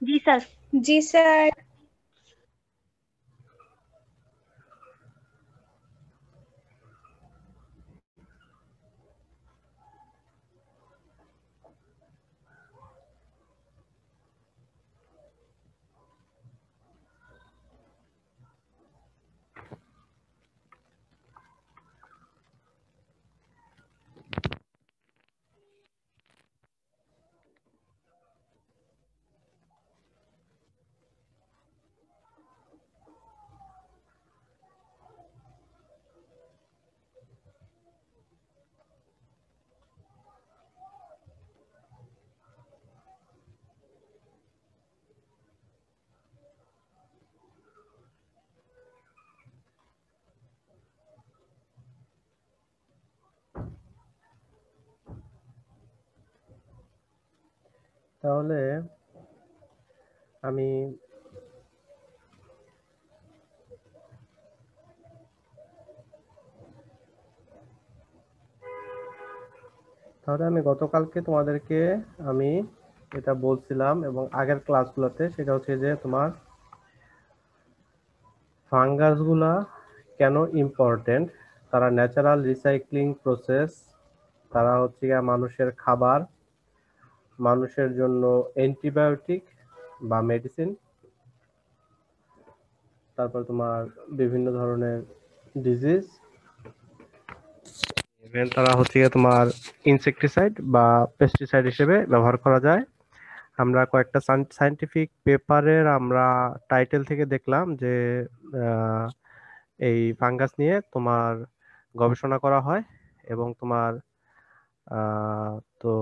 जी sir. जी sir. তাহলে আমি গতকালকে তোমাদেরকে আমি এটা বলছিলাম এবং আগের ক্লাসগুলোতে, সেটা হচ্ছে যে তোমার ফাঙ্গাসগুলা কেন ইম্পর্টেন্ট। তারা ন্যাচারাল রিসাইক্লিং প্রসেস, তারা হচ্ছে গিয়ে মানুষের খাবার, মানুষের জন্য অ্যান্টিবায়োটিক বা মেডিসিন, তারপর তোমার বিভিন্ন ধরনের ডিজিজ, ইভেন তারা হচ্ছে গিয়ে তোমার ইনসেকটিসাইড বা পেস্টিসাইড হিসেবে ব্যবহার করা যায়। আমরা কয়েকটা সায়েন্টিফিক পেপারের আমরা টাইটেল থেকে দেখলাম যে আহ, এই ফাঙ্গাস নিয়ে তোমার গবেষণা করা হয় এবং তোমার আহ, তো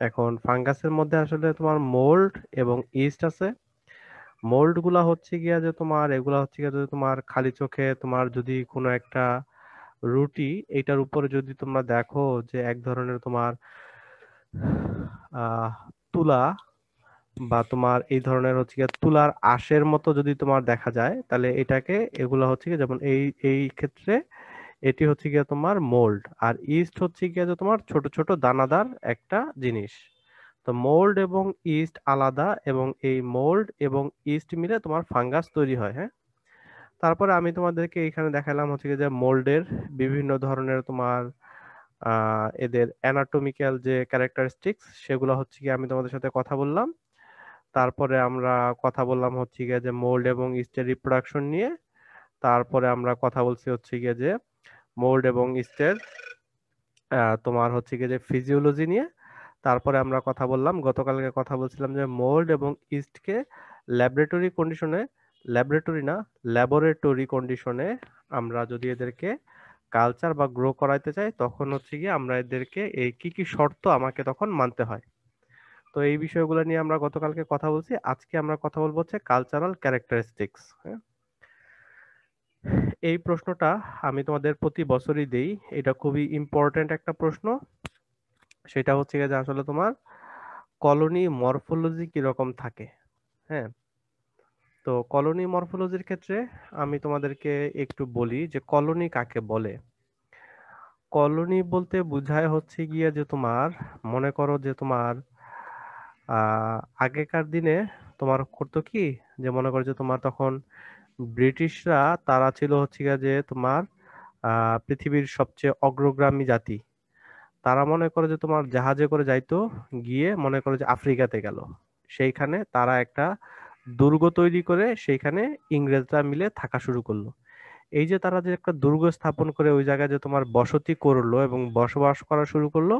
এখন ফাঙ্গাসের মধ্যে আসলে তোমার মোল্ড এবং ইস্ট আছে। মোল্ড গুলা হচ্ছে গিয়া যে তোমার এগুলা হচ্ছে গিয়া যদি তোমার খালি চোখে তোমার যদি কোনো একটা রুটি, এটার উপরে যদি তোমরা দেখো যে এক ধরনের তোমার আহ তুলা বা তোমার এই ধরনের হচ্ছে গিয়ে তুলার আঁশের মতো যদি তোমার দেখা যায়, তাহলে এটাকে এগুলো হচ্ছে গিয়ে যেমন এই এই ক্ষেত্রে এটি হচ্ছে গিয়ে তোমার মোল্ড। আর ইস্ট হচ্ছে গিয়ে যে তোমার ছোট ছোট দানাদার একটা জিনিস। তো মোল্ড এবং ইস্ট আলাদা, এবং এই মোল্ড এবং ইস্ট মিলে তোমার ফাঙ্গাস তৈরি হয়। হ্যাঁ, তারপরে আমি তোমাদেরকে এখানে দেখালাম হচ্ছে গিয়ে যে মোল্ডের বিভিন্ন ধরনের তোমার এদের অ্যানাটমিক্যাল যে ক্যারেক্টারিস্টিক্স, সেগুলো হচ্ছে কি আমি তোমাদের সাথে কথা বললাম। তারপরে আমরা কথা বললাম হচ্ছে গিয়ে যে মোল্ড এবং ইস্টের রিপ্রোডাকশন নিয়ে। তারপরে আমরা কথা বলছি হচ্ছে গিয়ে যে মোল্ড এবং ইস্টের তোমার হচ্ছে গিয়ে যে ফিজিওলজি নিয়ে। তারপরে আমরা কথা বললাম, গতকালকে কথা বলছিলাম যে মোল্ড এবং ইস্টকে ল্যাবরেটরি কন্ডিশনে, ল্যাবরেটরি না, ল্যাবরেটরি কন্ডিশনে আমরা যদি এদেরকে কালচার বা গ্রো করাইতে চাই, তখন হচ্ছে গিয়ে আমরা এদেরকে এই কি কি শর্ত আমাকে তখন মানতে হয়। তো এই বিষয়গুলো নিয়ে আমরা গতকালকে কথা বলছি। আজকে আমরা কথা বলবো হচ্ছে কালচারাল ক্যারেক্টারিস্টিক্স। হ্যাঁ, এই প্রশ্নটা আমি তোমাদের প্রতি বছরই দেই। এটা খুবই ইম্পর্ট্যান্ট একটা প্রশ্ন। সেটা হচ্ছে গিয়ে যে আসলে তোমার কলোনি মরফোলজি কিরকম থাকে। হ্যাঁ, তো কলোনি মরফোলজির ক্ষেত্রে আমি তোমাদেরকে একটু বলি যে কলোনি কাকে বলে। কলোনি বলতে বোঝায় হচ্ছে গিয়ে যে তোমার মনে করো যে তোমার আগেকার দিনে তোমার করতো কি, যে মনে করো যে তোমার তখন ব্রিটিশরা, তারা ছিল হচ্ছে গিয়ে যে তোমার পৃথিবীর সবচেয়ে অগ্রগামী জাতি। তারা মনে করে যে তোমার জাহাজে করে যাইতো, গিয়ে মনে করে যে আফ্রিকাতে গেল। সেইখানে তারা একটা দুর্গ তৈরি করে সেইখানে ইংরেজরা মিলে থাকা শুরু করলো। এই যে তারা যে একটা দুর্গ স্থাপন করে ওই জায়গায় যে তোমার বসতি করলো এবং বসবাস করা শুরু করলো,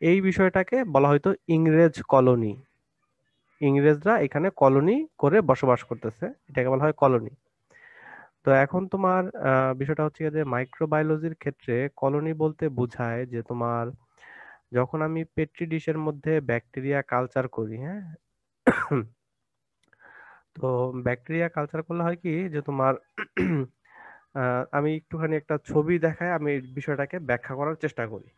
এই বিষয়টাকে বলা হয়তো ইংরেজ কলোনি। ইংরেজরা এখানে কলোনি করে বসবাস করতেছে, এটাকে বলা হয় কলোনি। তো এখন তোমার বিষয়টা হচ্ছে গিয়ে যে মাইক্রোবায়োলজির ক্ষেত্রে কলোনি বলতে বোঝায় যে তোমার যখন আমি পেট্রি ডিশের মধ্যে ব্যাকটেরিয়া কালচার করি। হ্যাঁ, তো ব্যাকটেরিয়া কালচার করলে হয় কি যে তোমার আমি একটুখানি একটা ছবি দেখায় আমি এই বিষয়টাকে ব্যাখ্যা করার চেষ্টা করি।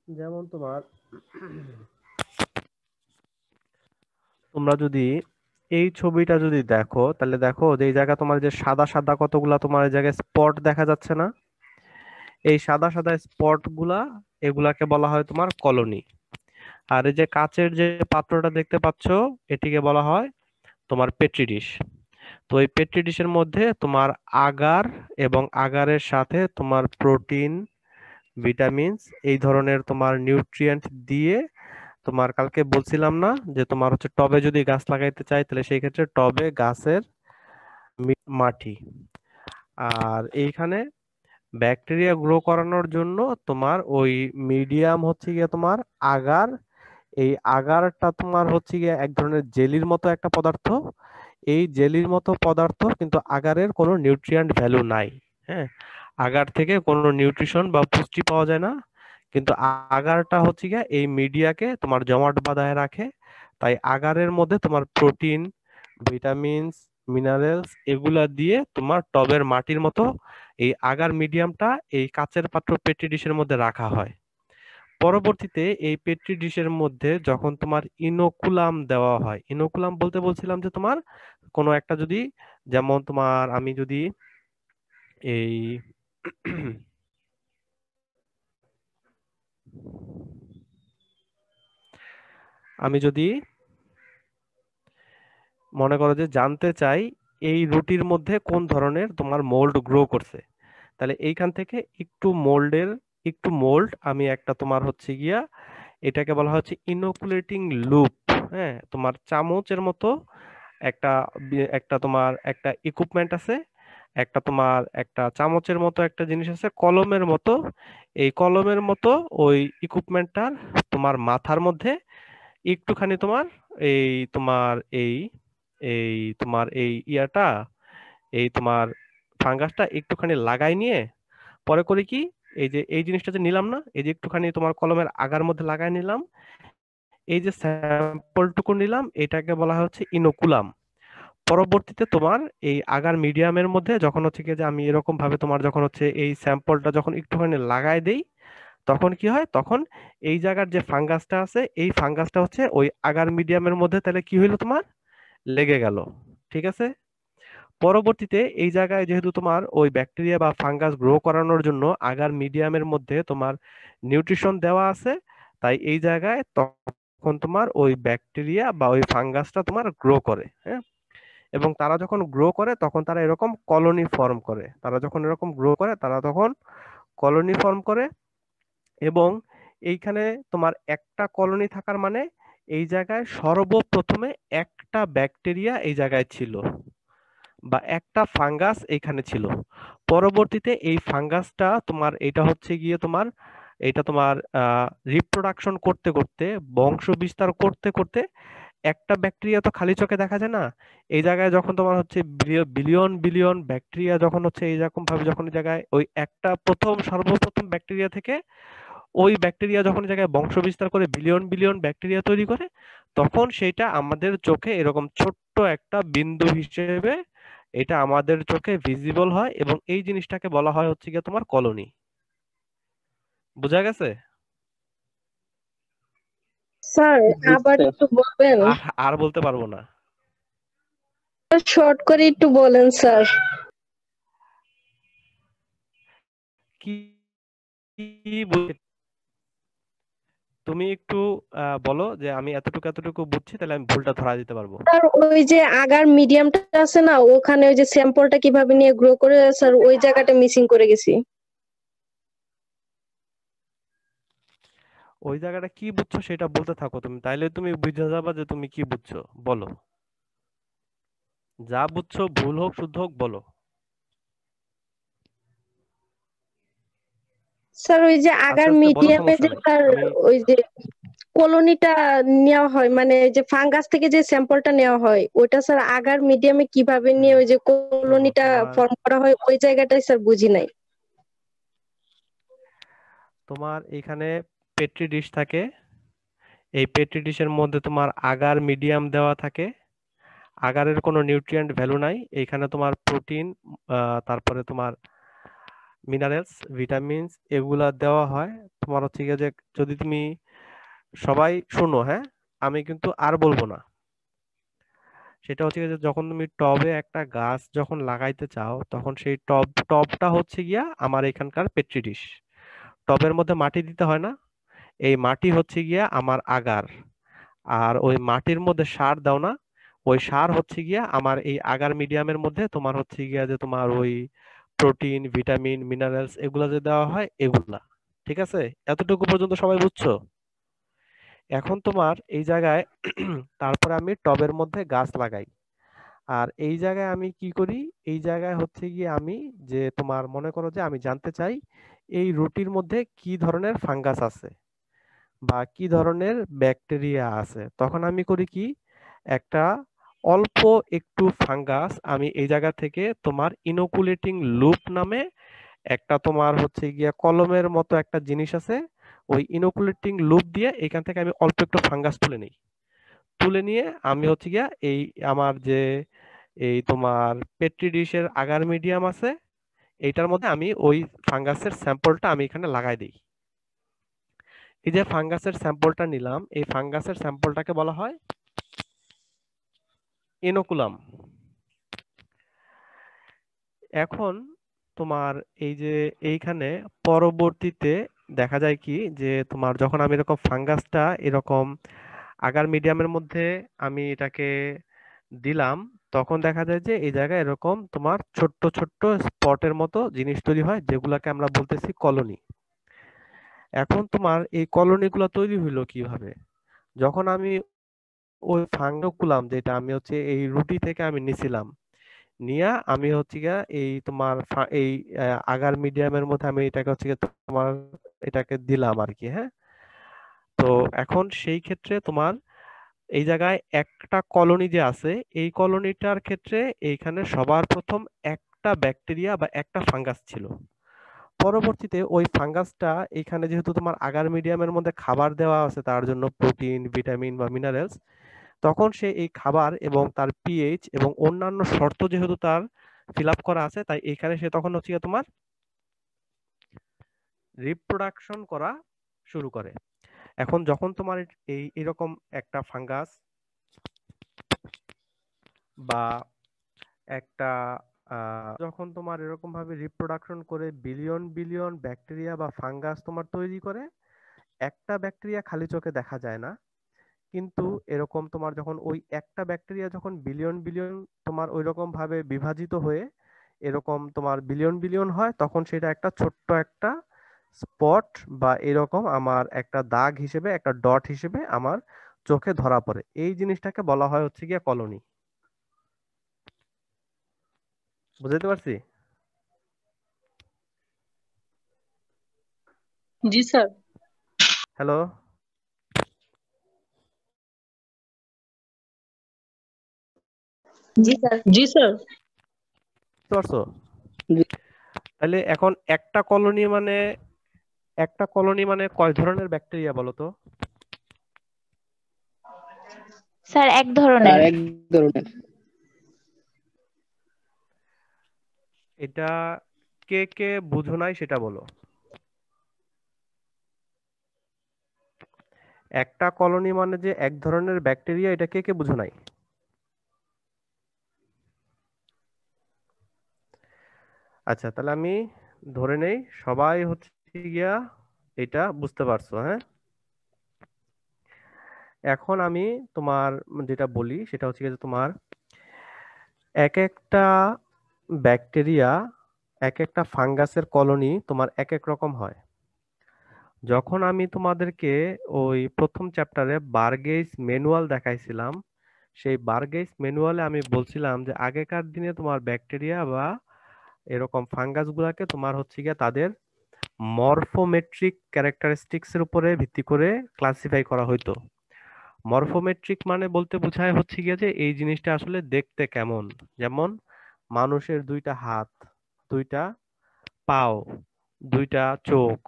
যেমন তোমার তোমরা যদি এই ছবিটা যদি দেখো তাহলে দেখো যে এই জায়গা তোমার যে সাদা সাদা কতগুলা তোমার এই জায়গায় স্পট দেখা যাচ্ছে না? এই সাদা সাদা স্পট গুলা এগুলাকে বলা হয় তোমার কলোনি। আর এই যে কাচের যে পাত্রটা দেখতে পাচ্ছ এটিকে বলা হয় তোমার পেট্রি ডিশ। তো এই পেট্রি ডিশের মধ্যে তোমার আগার এবং আগারের সাথে তোমার প্রোটিন, ভিটামিনস এই ধরনের তোমার নিউট্রিয়েন্ট দিয়ে, তোমার কালকে বলছিলাম না যে তোমার হচ্ছে টবে যদি গাছ লাগাইতে চাই তাহলে সেই ক্ষেত্রে টবে গাছের মাটি। আর এইখানে ব্যাকটেরিয়া গ্রো করানোর জন্য তোমার ওই মিডিয়াম হচ্ছে গিয়ে তোমার আগার। এই আগারটা তোমার হচ্ছে গিয়ে এক ধরনের জেলির মতো একটা পদার্থ। এই জেলির মতো পদার্থ কিন্তু আগারের কোনো নিউট্রিয়েন্ট ভ্যালু নাই। হ্যাঁ, আগার থেকে কোনো নিউট্রিশন বা পুষ্টি পাওয়া যায় না, কিন্তু আগারটা হচ্ছে গিয়ে এই মিডিয়াকে তোমার জমাট বাঁধায় রাখে। তাই আগারের মধ্যে তোমার প্রোটিন, ভিটামিনস, মিনারেলস এগুলা দিয়ে তোমার টবের মাটির মতো এই আগার মিডিয়ামটা এই কাচের পাত্র পেট্রি ডিশের মধ্যে রাখা হয়। পরবর্তীতে এই পেট্রি ডিশের মধ্যে যখন তোমার ইনোকুলাম দেওয়া হয়, ইনোকুলাম বলতে বলছিলাম যে তোমার কোনো একটা যদি, যেমন তোমার আমি যদি এই আমি যদি মনে করো যে জানতে চাই এই রুটির মধ্যে কোন ধরনের তোমার মোল্ড গ্রো করছে, তাহলে এইখান থেকে একটু মোল্ড আমি একটা তোমার হচ্ছে গিয়া এটাকে বলা হচ্ছে ইনোকুলেটিং লুপ। হ্যাঁ, তোমার চামচের মতো একটা একটা তোমার একটা ইকুইপমেন্ট আছে, একটা তোমার একটা চামচের মতো একটা জিনিস আছে কলমের মতো। এই কলমের মতো ওই ইকুইপমেন্টটার তোমার মাথার মধ্যে একটুখানি তোমার এই তোমার এই এই তোমার এই ইয়াটা এই তোমার ফাঙ্গাসটা একটুখানি লাগাই নিয়ে পরে করি কি, এই যে এই জিনিসটা যে নিলাম না, এই যে একটুখানি তোমার কলমের আগার মধ্যে লাগাই নিলাম, এই যে স্যাম্পলটুকু নিলাম এটাকে বলা হচ্ছে ইনোকুলাম। পরবর্তীতে তোমার এই আগার মিডিয়ামের মধ্যে যখন হচ্ছে কি যে আমি এরকম ভাবে তোমার যখন হচ্ছে এই স্যাম্পলটা যখন একটুখানি লাগাই দেই, তখন কি হয়, তখন এই জায়গার যে ফাঙ্গাসটা আছে এই ফাঙ্গাসটা হচ্ছে ওই আগার মিডিয়ামের মধ্যে তাহলে কি হইলো তোমার লেগে গেল। ঠিক আছে। পরবর্তীতে এই জায়গায় যেহেতু তোমার ওই ব্যাকটেরিয়া বা ফাঙ্গাস গ্রো করানোর জন্য আগার মিডিয়ামের মধ্যে তোমার নিউট্রিশন দেওয়া আছে, তাই এই জায়গায় তখন তোমার ওই ব্যাকটেরিয়া বা ওই ফাঙ্গাসটা তোমার গ্রো করে। হ্যাঁ, এবং তারা যখন গ্রো করে তখন তারা এরকম কলোনি ফর্ম করে, তারা যখন এরকম গ্রো করে তারা তখন কলোনি ফর্ম করে। এবং এইখানে তোমার একটা কলোনি থাকার মানে এই জায়গায় সর্বপ্রথমে একটা ব্যাকটেরিয়া এই জায়গায় ছিল বা একটা ফাঙ্গাস এখানে ছিল। পরবর্তীতে এই ফাঙ্গাসটা তোমার এটা হচ্ছে গিয়ে তোমার এটা তোমার রিপ্রোডাকশন করতে করতে বংশ বিস্তার করতে করতে একটা ব্যাকটেরিয়া তো খালি চোখে দেখা যায় না। এই জায়গায় যখন তোমার হচ্ছে বিলিয়ন বিলিয়ন ব্যাকটেরিয়া যখন হচ্ছে এইরকম ভাবে যখন এই জায়গায় ওই একটা সর্বপ্রথম ব্যাকটেরিয়া থেকে ওই ব্যাকটেরিয়া যখন এই জায়গায় বংশ বিস্তার করে বিলিয়ন বিলিয়ন ব্যাকটেরিয়া তৈরি করে, তখন সেইটা আমাদের চোখে এরকম ছোট্ট একটা বিন্দু হিসেবে এটা আমাদের চোখে ভিজিবল হয় এবং এই জিনিসটাকে বলা হয় হচ্ছে গিয়ে তোমার কলোনি। বুঝা গেছে? স্যার আবার বুঝতে একটু বলবেন? আর আর বলতে পারবো না। শর্ট করে একটু বলেন স্যার। কি তুমি একটু বলো যে আমি এতটুকু এতটুকু বুঝছি, তাহলে আমি ভুলটা ধরা দিতে পারবো। স্যার ওই যে আগার মিডিয়ামটা আছে না, ওখানে ওই যে স্যাম্পলটা কিভাবে নিয়ে গ্রো করে স্যার ওই জায়গাটা মিসিং করে গেছি। ওই জায়গাটা কি বুঝছো সেটা বলতে থাকো তুমি, তাইলে তুমি বুঝে যাবা যে তুমি কি বুঝছো। বলো, যা বুঝছো ভুল হোক শুদ্ধ হোক বলো। স্যার ওই যে আস্তে আগার আস্তে বলো, মিডিয়ামে সমস্যা যে নেই। স্যার আমি ওই যে কলোনিটা নেওয়া হয়, মানে ওই যে ফাঙ্গাস থেকে যে স্যাম্পলটা নেওয়া হয় ওইটা স্যার আগার মিডিয়ামে কিভাবে নিয়ে ওই যে শোনো কলোনিটা তোমার ফর্ম করা হয় ওই জায়গাটাই স্যার বুঝি নাই। তোমার এখানে পেট্রি ডিশ থাকে। এই পেট্রি ডিশের মধ্যে তোমার আগার মিডিয়াম দেওয়া থাকে। আগারের কোনো নিউট্রিয়েন্ট ভ্যালু নাই। এইখানে তোমার প্রোটিন, তারপরে তোমার মিনারেলস, ভিটামিনস এগুলা দেওয়া হয়। তোমার হচ্ছে গিয়ে যে যদি তুমি সবাই শোনো, হ্যাঁ, আমি কিন্তু আর বলবো না। সেটা হচ্ছে গিয়ে যে যখন তুমি টবে একটা গাছ যখন লাগাইতে চাও তখন সেই টবটা হচ্ছে গিয়া আমার এখানকার পেট্রি ডিশ। টবের মধ্যে মাটি দিতে হয় না, এই মাটি হচ্ছে গিয়া আমার আগার। আর ওই মাটির মধ্যে সার দাও না, ওই সার হচ্ছে গিয়া আমার এই আগার মিডিয়ামের মধ্যে তোমার হচ্ছে গিয়া যে তোমার ওই প্রোটিন ভিটামিন মিনারেলস এগুলা যে দেওয়া হয় এগুলা। ঠিক আছে, এতটুকু পর্যন্ত সবাই বুঝছো? এখন তোমার এই জায়গায় তারপরে আমি টবের মধ্যে গাছ লাগাই। আর এই জায়গায় আমি কি করি, এই জায়গায় হচ্ছে গিয়ে আমি যে তোমার মনে করো যে আমি জানতে চাই এই রুটির মধ্যে কি ধরনের ফাঙ্গাস আছে বা কি ধরনের ব্যাকটেরিয়া আছে, তখন আমি করি কি, একটা অল্প একটু ফাঙ্গাস আমি এই জায়গা থেকে তোমার ইনোকুলেটিং লুপ নামে একটা তোমার হচ্ছে গিয়া কলমের মতো একটা জিনিস আছে, ওই ইনোকুলেটিং লুপ দিয়ে এখান থেকে আমি অল্প একটু ফাঙ্গাস তুলে নিই। তুলে নিয়ে আমি হচ্ছে গিয়া এই আমার যে এই তোমার পেট্রি ডিশের আগার মিডিয়াম আছে এইটার মধ্যে আমি ওই ফাঙ্গাসের স্যাম্পলটা আমি এখানে লাগাই দিই। এই যে ফাঙ্গাসের স্যাম্পলটা নিলাম, এই ফাঙ্গাসের স্যাম্পলটাকে বলা হয় ইনোকুলাম। এখন তোমার এই যে এইখানে পরবর্তীতে দেখা যায় কি যে তোমার যখন আমি এরকম ফাঙ্গাসটা এরকম আগার মিডিয়ামের মধ্যে আমি এটাকে দিলাম, তখন দেখা যায় যে এই জায়গায় এরকম তোমার ছোট্ট ছোট্ট স্পটের মতো জিনিস তৈরি হয় যেগুলাকে আমরা বলতেছি কলোনি। এখন তোমার এই কলোনিগুলো তৈরি হইলো কিভাবে, যখন আমি ওই ফাঙ্গকুলাম যেটা আমি হচ্ছে এই রুটি থেকে আমি নিছিলাম, নিয়া আমি হচ্ছে গিয়া এই তোমার এই আগার মিডিয়ামের মধ্যে আমি এটাকে হচ্ছে গিয়ে তোমার এটাকে দিলাম আর কি, হ্যাঁ। তো এখন সেই ক্ষেত্রে তোমার এই জায়গায় একটা কলোনি যে আছে, এই কলোনিটার ক্ষেত্রে এইখানে সবার প্রথম একটা ব্যাকটেরিয়া বা একটা ফাঙ্গাস ছিল। পরবর্তীতে ওই ফাঙ্গাসটা এখানে যেহেতু তোমার আগার মিডিয়ামের মধ্যে খাবার দেওয়া আছে তার জন্য প্রোটিন ভিটামিন বা মিনারেলস, তখন সে এই খাবার এবং তার পিএইচ এবং অন্যান্য শর্ত যেহেতু তার ফিল আপ করা আছে, তাই এখানে সে তখন হচ্ছে গিয়ে তোমার রিপ্রোডাকশন করা শুরু করে। এখন যখন তোমার এই এরকম একটা ফাঙ্গাস বা একটা যখন তোমার এরকম ভাবে রিপ্রোডাকশন করে বিলিয়ন বিলিয়ন ব্যাকটেরিয়া বা ফাঙ্গাস তোমার তৈরি করে, একটা ব্যাকটেরিয়া খালি চোখে দেখা যায় না, কিন্তু এরকম তোমার যখন ওই একটা ব্যাকটেরিয়া যখন বিলিয়ন বিলিয়ন তোমার ওই রকম ভাবে বিভাজিত হয়ে এরকম তোমার বিলিয়ন বিলিয়ন হয়, তখন সেটা একটা ছোট্ট একটা স্পট বা এরকম আমার একটা দাগ হিসেবে একটা ডট হিসেবে আমার চোখে ধরা পড়ে। এই জিনিসটাকে বলা হয় হচ্ছে গিয়ে কলোনি। বুঝতে পারছি? জি স্যার। হ্যালো, জি স্যার। জি স্যার। বুঝতে পারছো? তাহলে এখন একটা কলোনি মানে কয় ধরনের ব্যাকটেরিয়া বলো তো? স্যার এক ধরনের। এক ধরনের। এটা কে কে বুঝো নাই সেটা বলো। একটা কলোনি মানে যে এক ধরনের ব্যাকটেরিয়া, এটা কে কে বুঝো নাই? আচ্ছা, তাহলে আমি ধরে নেই সবাই হচ্ছে গিয়া এটা বুঝতে পারছো, হ্যাঁ। এখন আমি তোমার যেটা বলি সেটা হচ্ছে গিয়ে যে তোমার এক একটা ব্যাকটেরিয়া এক একটা ফাঙ্গাসের কলোনি তোমার এক এক রকম হয়। যখন আমি তোমাদেরকে ওই প্রথম চ্যাপ্টারে বার্গেস ম্যানুয়াল দেখাইছিলাম, সেই বার্গেস ম্যানুয়ালে আমি বলছিলাম যে আগেকার দিনে তোমার ব্যাকটেরিয়া বা এরকম ফাঙ্গাস গুলাকে তোমার হচ্ছে গিয়ে তাদের মরফোমেট্রিক ক্যারেক্টারিস্টিক্স এর উপরে ভিত্তি করে ক্লাসিফাই করা হইতো। মরফোমেট্রিক মানে বলতে বোঝায় হচ্ছে গিয়ে যে এই জিনিসটা আসলে দেখতে কেমন। যেমন মানুষের দুইটা হাত, দুইটা পাও, দুইটা চোখ,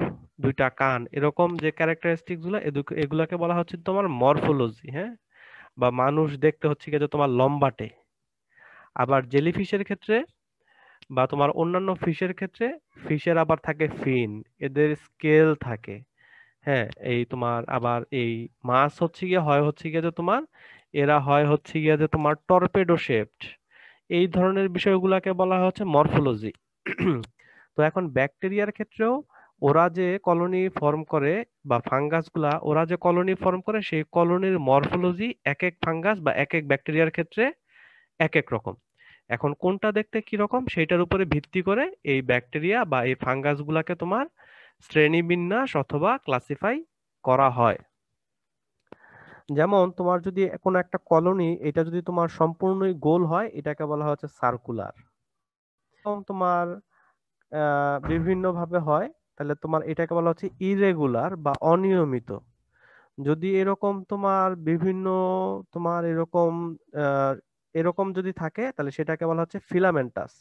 দুইটা কান, এরকম যে ক্যারেক্টারিস্টিক্স গুলো এগুলাকে বলা হচ্ছে তোমার মরফোলজি, হ্যাঁ। বা মানুষ দেখতে হচ্ছে গিয়ে যে তোমার লম্বাটে। আবার জেলিফিশের ক্ষেত্রে বা তোমার অন্যান্য ফিশের ক্ষেত্রে, ফিশের আবার থাকে ফিন, এদের স্কেল থাকে, হ্যাঁ। এই তোমার আবার এই মাছ হচ্ছে গিয়ে হয় হচ্ছে গিয়ে যে তোমার এরা হয় হচ্ছে গিয়া যে তোমার টর্পেডো শেপড, এই ধরনের বিষয়গুলোকে বলা হয় হচ্ছে মরফোলজি। তো এখন ব্যাকটেরিয়ার ক্ষেত্রেও ওরা যে কলোনি ফর্ম করে, বা ফাঙ্গাসগুলা ওরা যে কলোনি ফর্ম করে, সেই কলোনির মরফোলজি এক এক ফাঙ্গাস বা এক এক ব্যাকটেরিয়ার ক্ষেত্রে এক এক রকম। এখন কোনটা দেখতে কি রকম সেটার উপরে ভিত্তি করে এই ব্যাকটেরিয়া বা এই ফাঙ্গাসগুলাকে তোমার শ্রেণীবিন্যাস অথবা ক্লাসিফাই করা হয়। যেমন তোমার যদি কোনো একটা কলোনি, এটা যদি তোমার সম্পূর্ণই গোল হয়, এটাকে বলা হচ্ছে সার্কুলার। এবং তোমার বিভিন্ন ভাবে হয়, তাহলে তোমার এটাকে বলা হচ্ছে ইরেগুলার বা অনিয়মিত। যদি এরকম তোমার বিভিন্ন তোমার এরকম আহ, এরকম যদি থাকে, তাহলে সেটাকে বলা হচ্ছে ফিলামেন্টাস।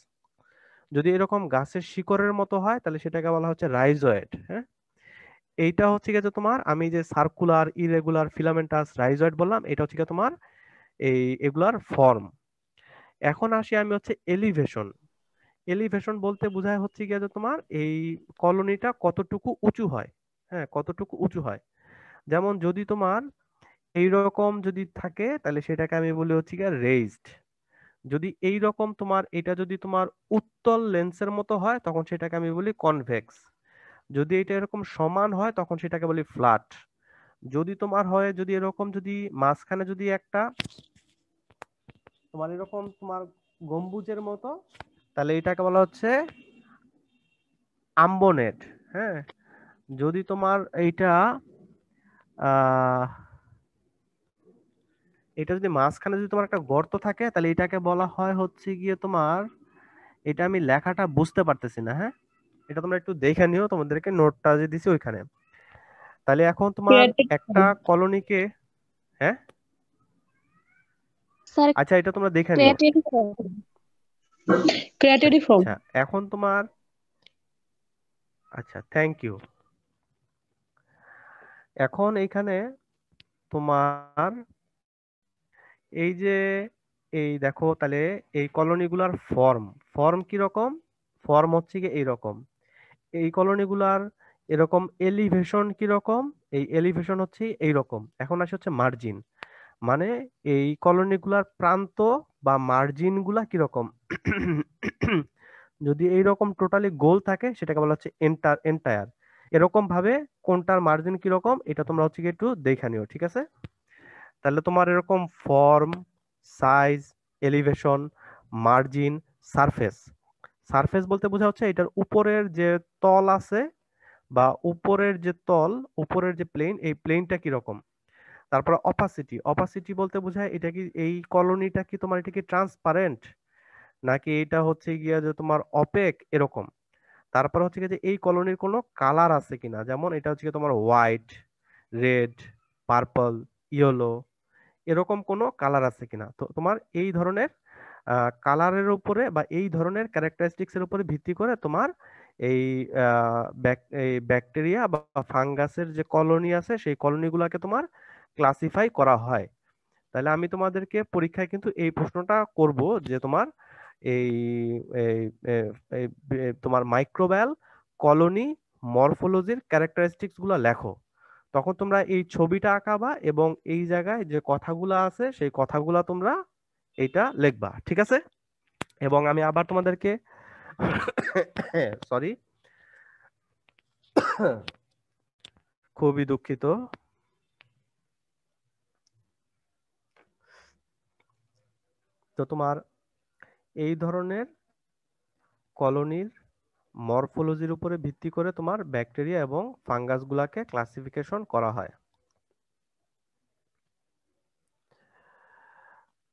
যদি এরকম গাছের শিকড়ের মতো হয়, তাহলে সেটাকে বলা হচ্ছে রাইজয়েড। হ্যাঁ, এইটা হচ্ছে গিয়ে যে তোমার, আমি যে সার্কুলার, ইরেগুলার, ফিলামেন্টাস, রাইজয়েড বললাম, এটা হচ্ছে গিয়ে তোমার এগুলার ফর্ম। এখন আসি আমি হচ্ছে এলিভেশন। এলিভেশন বলতে বোঝায় হচ্ছে গিয়ে যে তোমার এই কলোনিটা কতটুকু উঁচু হয়। হ্যাঁ, কতটুকু উঁচু হয়। যেমন যদি তোমার এইরকম যদি থাকে, তাহলে সেটাকে আমি বলি হচ্ছে গিয়ে রেইজড। যদি এই রকম তোমার, এটা যদি তোমার উত্তল লেন্সের মতো হয়, তখন সেটাকে আমি বলি কনভেক্স। যদি এটা এরকম সমান হয়, তখন সেটাকে বলি ফ্ল্যাট। যদি তোমার হয়, যদি এরকম, যদি মাঝখানে যদি একটা তোমার এরকম তোমার গম্বুজের মতো, তাহলে এটাকে বলা হচ্ছে আম্বনেট। হ্যাঁ, যদি তোমার এইটা আহ এটা যদি মাঝখানে যদি তোমার একটা গর্ত থাকে, তাহলে এটাকে বলা হয় হচ্ছে গিয়ে তোমার, এটা আমি লেখাটা বুঝতে পারতেছি না। হ্যাঁ, এটা তোমরা একটু দেখে নিও, তোমাদেরকে নোটটা যে দিছি ওইখানে। তাহলে এখন তোমার ক্রিয়েটেড একটা কলোনিকে, হ্যাঁ, স্যার আচ্ছা, এটা তোমরা দেখে নিও। ক্রিয়েটেড ক্রিয়েটেড আচ্ছা, এখন তোমার, আচ্ছা, থ্যাংক ইউ। এখন এইখানে তোমার এই যে, এই দেখো তাহলে এই কলোনিগুলার ফর্ম, ফর্ম কি রকম? ফর্ম হচ্ছে কি এইরকম। এই কলোনিগুলার এরকম এলিভেশন কি রকম? এই এলিভেশন হচ্ছে এই রকম। এখন আসে হচ্ছে মার্জিন, মানে এই কলোনিগুলার প্রান্ত বা মার্জিন গুলা কিরকম। যদি এইরকম টোটালি গোল থাকে, সেটাকে বলা হচ্ছে এন্টায়ার। এরকম ভাবে কোনটার মার্জিন কিরকম, এটা তোমরা হচ্ছে কি একটু দেখে নিও, ঠিক আছে? তাহলে তোমার এরকম form, size, elevation, margin, surface. Surface বলতে বোঝা হচ্ছে এটার উপরের যে তল আছে, বা উপরের যে তল, উপরের যে প্লেন, এই প্লেনটা কিরকম। তারপর অপাসিটি, অপাসিটি বলতে বোঝায় এটা কি, এই কলোনিটা কি তোমার, এটা কি ট্রান্সপারেন্ট, নাকি এটা হচ্ছে গিয়া যে তোমার অপেক, এরকম। তারপর হচ্ছে গিয়ে যে এই কলোনির কোনো কালার আছে কিনা, যেমন এটা হচ্ছে গিয়ে তোমার হোয়াইট, রেড, পার্পল, ইয়েলো, এরকম কোনো কালার আছে কিনা। তো তোমার এই ধরনের কালারের উপরে বা এই ধরনের ক্যারেক্টারিস্টিক্স এর উপরে ভিত্তি করে তোমার এই এই ব্যাকটেরিয়া বা ফাঙ্গাসের যে কলোনি আছে, সেই কলোনিগুলোকে তোমার ক্লাসিফাই করা হয়। তাহলে আমি তোমাদেরকে পরীক্ষায় কিন্তু এই প্রশ্নটা করব, যে তোমার এই এই তোমার মাইক্রোবায়াল কলোনি মরফোলজির ক্যারেক্টারিস্টিক্স গুলো লেখো। তখন তোমরা এই ছবিটা আঁকাবা, এবং এই জায়গায় যে কথাগুলো আছে সেই কথাগুলো তোমরা এইটা লিখবা, ঠিক আছে? এবং আমি আবার তোমাদেরকে সরি, খুবই দুঃখিত। তো তোমার এই ধরনের কলোনির মরফোলজির উপরে ভিত্তি করে তোমার ব্যাকটেরিয়া এবং ফাঙ্গাস গুলাকে ক্লাসিফিকেশন করা হয়।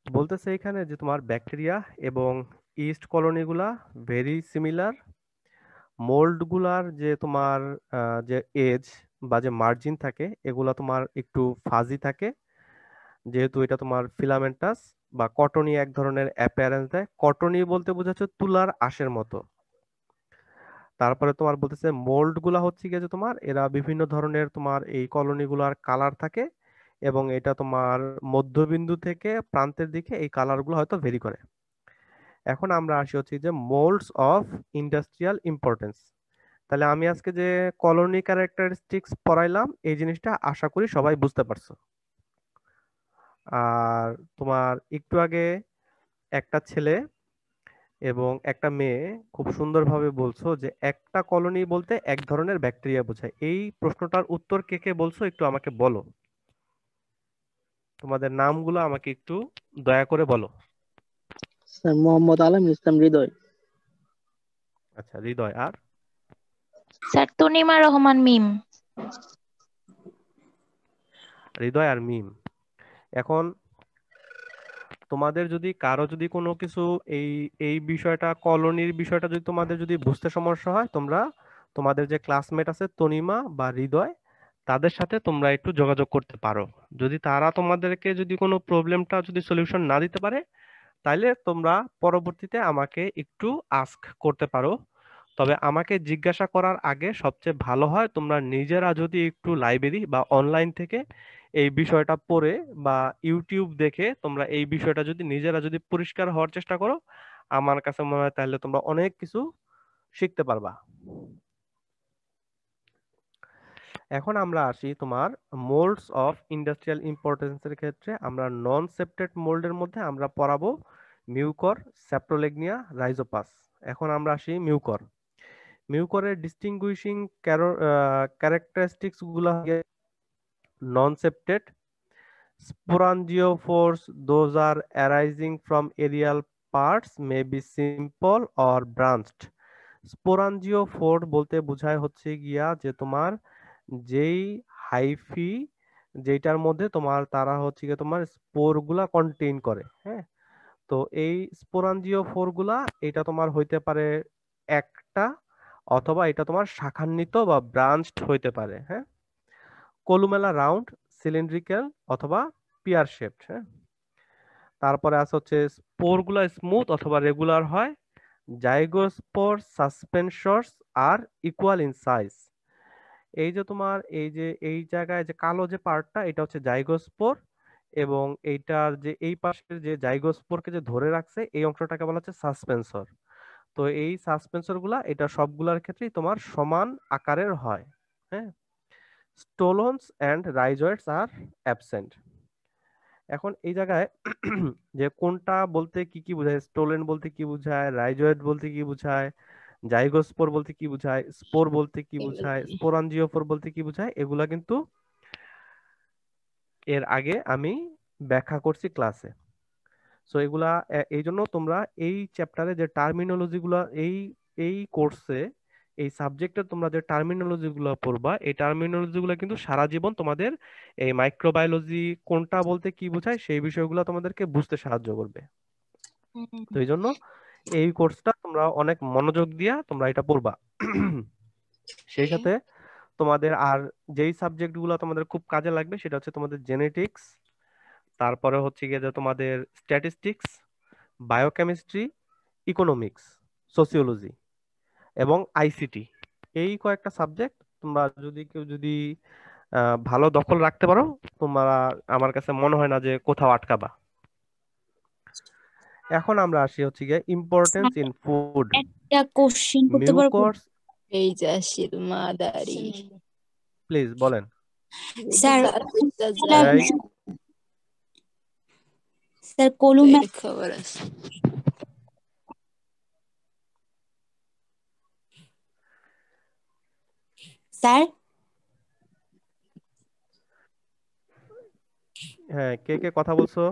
বলতেছে এখানে যে তোমার ব্যাকটেরিয়া এবং ইস্ট কলোনিগুলা ভেরি সিমিলার। মোল্ড গুলার যে তোমার যে এজ বা যে মার্জিন থাকে, এগুলা তোমার একটু ফাজি থাকে, যেহেতু এটা তোমার ফিলামেন্টাস বা কটনি এক ধরনের অ্যাপিয়ারেন্স দেয়। কটনি বলতে বোঝাচ্ছে তুলার আঁশের মতো। তারপরে তোমার বলতেছে মোল্ড গুলা হচ্ছে গিয়ে যে তোমার, এরা বিভিন্ন ধরনের তোমার এই কলোনি গুলার কালার থাকে, এবং এটা তোমার মধ্যবিন্দু থেকে প্রান্তের দিকে এই কালার গুলো হয়তো ভেরি করে। এখন আমরা আসি হচ্ছে যে মোল্ডস অফ ইন্ডাস্ট্রিয়াল ইম্পর্টেন্স। তাহলে আমি আজকে যে কলোনি ক্যারেক্টারিস্টিক্স পড়াইলাম, এই জিনিসটা আশা করি সবাই বুঝতে পারছো। আর তোমার একটু আগে একটা ছেলে এবং একটা মেয়ে খুব সুন্দরভাবে বলছো যে একটা কলোনি বলতে এক ধরনের ব্যাকটেরিয়া বোঝায়। এই প্রশ্নটার উত্তর কে কে বলছো একটু আমাকে বলো। তোমাদের নামগুলো আমাকে একটু দয়া করে বলো। স্যার মোহাম্মদ আলম ইসলাম হৃদয়। আচ্ছা, হৃদয়। আর স্যার তনিমা রহমান মিম। হৃদয় আর মিম। এখন তোমাদের যদি কারো যদি কোনো কিছু এই এই বিষয়টা কলোনির বিষয়টা যদি তোমাদের যদি বুঝতে সমস্যা হয়, তোমরা তোমাদের যে ক্লাসমেট আছে তনিমা বা হৃদয়, তাদের সাথে তোমরা একটু যোগাযোগ করতে পারো। যদি তারা তোমাদেরকে যদি কোনো প্রবলেমটা যদি সলিউশন না দিতে পারে, তাইলে তোমরা পরবর্তীতে আমাকে একটু আস্ক করতে পারো। তবে আমাকে জিজ্ঞাসা করার আগে সবচেয়ে ভালো হয় তোমরা নিজেরা যদি একটু লাইব্রেরি বা অনলাইন থেকে এই বিষয়টা পড়ে বা ইউটিউব দেখে তোমরা এই বিষয়টা যদি নিজেরা যদি পরিষ্কার হওয়ার চেষ্টা করো, আমার কাছে মনে হয় তাহলে তোমরা অনেক কিছু শিখতে পারবা। এখন আমরা আসি তোমার মোল্ডস অফ ইন্ডাস্ট্রিয়াল ইম্পর্টেন্সের ক্ষেত্রে। আমরা নন সেপ্টেড মোল্ডের মধ্যে আমরা পড়াবো মিউকর, স্যাপ্রোলেগনিয়া, রাইজোপাস। এখন আমরা আসি মিউকর। মিউকরের ডিস্টিংগুইশিং ক্যারেক্টারিস্টিক্স গুলো নন সেপ্টেড, sporangiophores, those are arising from aerial parts, may be simple or branched. স্পোরাঞ্জিওফোর বলতে বোঝায় হচ্ছে গিয়া যে তোমার যেই হাইফি যেটার মধ্যে তোমার তারা হচ্ছে গিয়ে তোমার স্পোর গুলা কন্টেইন করে। হ্যাঁ, তো এই স্পোরাঞ্জিওফোর গুলা এটা তোমার হইতে পারে একটা, অথবা এটা তোমার শাখান্বিত বা ব্রাঞ্চড হইতে পারে। হ্যাঁ, কলুমেলা রাউন্ড, সিলিন্ড্রিক্যাল অথবা পিয়ার শেপড। হ্যাঁ, তারপরে আছে হচ্ছে স্পোর গুলা স্মুথ অথবা রেগুলার হয়। জাইগোস্পোর সাসপেনশনস আর ইকুয়াল ইন সাইজ। এই যে তোমার এই যে এই জায়গায় যে কালো যে পার্টটা এটা হচ্ছে জাইগোস্পোর, এবং এইটার যে এই পাশের যে জাইগোস্পোরকে যে ধরে রাখছে এই অংশটাকে বলা হচ্ছে সাসপেন্সর। তো এই সাসপেন্সর গুলা এটা সবগুলার ক্ষেত্রেই তোমার সমান আকারের হয়। হ্যাঁ, স্টোলনস অ্যান্ড রাইজয়েডস আর অ্যাবসেন্ট। এখন এই জায়গায় যে কোনটা বলতে কি কি বোঝায়, স্টোলেন বলতে কি বোঝায়, রাইজয়েড বলতে কি বোঝায়, জাইগোস্পোর বলতে কি বোঝায়, স্পোর বলতে কি বোঝায়, স্পোরাঞ্জিওফোর বলতে কি বোঝায়, এগুলা কিন্তু এর আগে আমি ব্যাখ্যা করছি ক্লাসে। সো এগুলা এই জন্য তোমরা এই চ্যাপ্টারে যে টার্মিনোলজি গুলা এই এই কোর্সে এই সাবজেক্টে তোমরা যে টার্মিনোলজি গুলো পড়বা, এই টার্মিনোলজি গুলো কিন্তু সারা জীবন তোমাদের এই মাইক্রোবায়োলজি কোনটা বলতে কি বোঝায় সেই বিষয়গুলো তোমাদেরকে বুঝতে সাহায্য করবে। তো এই জন্য এই কোর্সটা তোমরা অনেক মনোযোগ দিয়া তোমরা এটা পড়বা। সেই সাথে তোমাদের আর যেই সাবজেক্ট গুলো তোমাদের খুব কাজে লাগবে সেটা হচ্ছে তোমাদের জেনেটিক্স, তারপরে হচ্ছে গিয়ে যে তোমাদের স্ট্যাটিস্টিক্স, বায়োকেমিস্ট্রি, ইকোনমিক্স, সোসিওলজি এবং আইসিটি। এই কয়েকটা সাবজেক্ট তোমরা যদি কেউ যদি ভালো দখল রাখতে পারো, তোমরা আমার কাছে মনে হয় না যে কোথাও আটকাবা। এখন আমরা আসি হচ্ছে গিয়ে ইম্পর্টেন্স ইন ফুড। একটা কোশ্চেন করতে পারবো? মিউকস, এই জাসিল মাদারি প্লিজ বলেন। স্যার এই স্যার কলুমে খবর আছে। স্যার হ্যাঁ, কে কে কথা বলছো?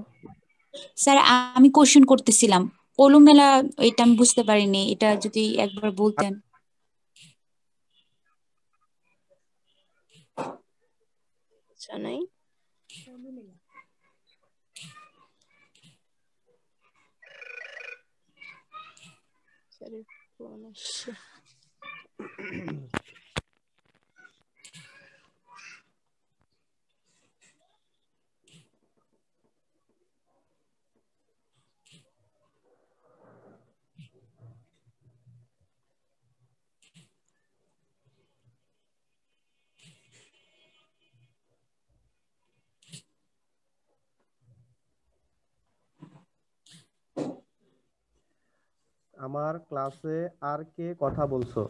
স্যার আমি কোশ্চেন করতেছিলাম কলুমেলা, এটা আমি বুঝতে পারিনি, এটা যদি একবার বলতেন। আচ্ছা নাই স্যারের ফোন আসছে। আমার ক্লাসে আর কে কথা বলছো?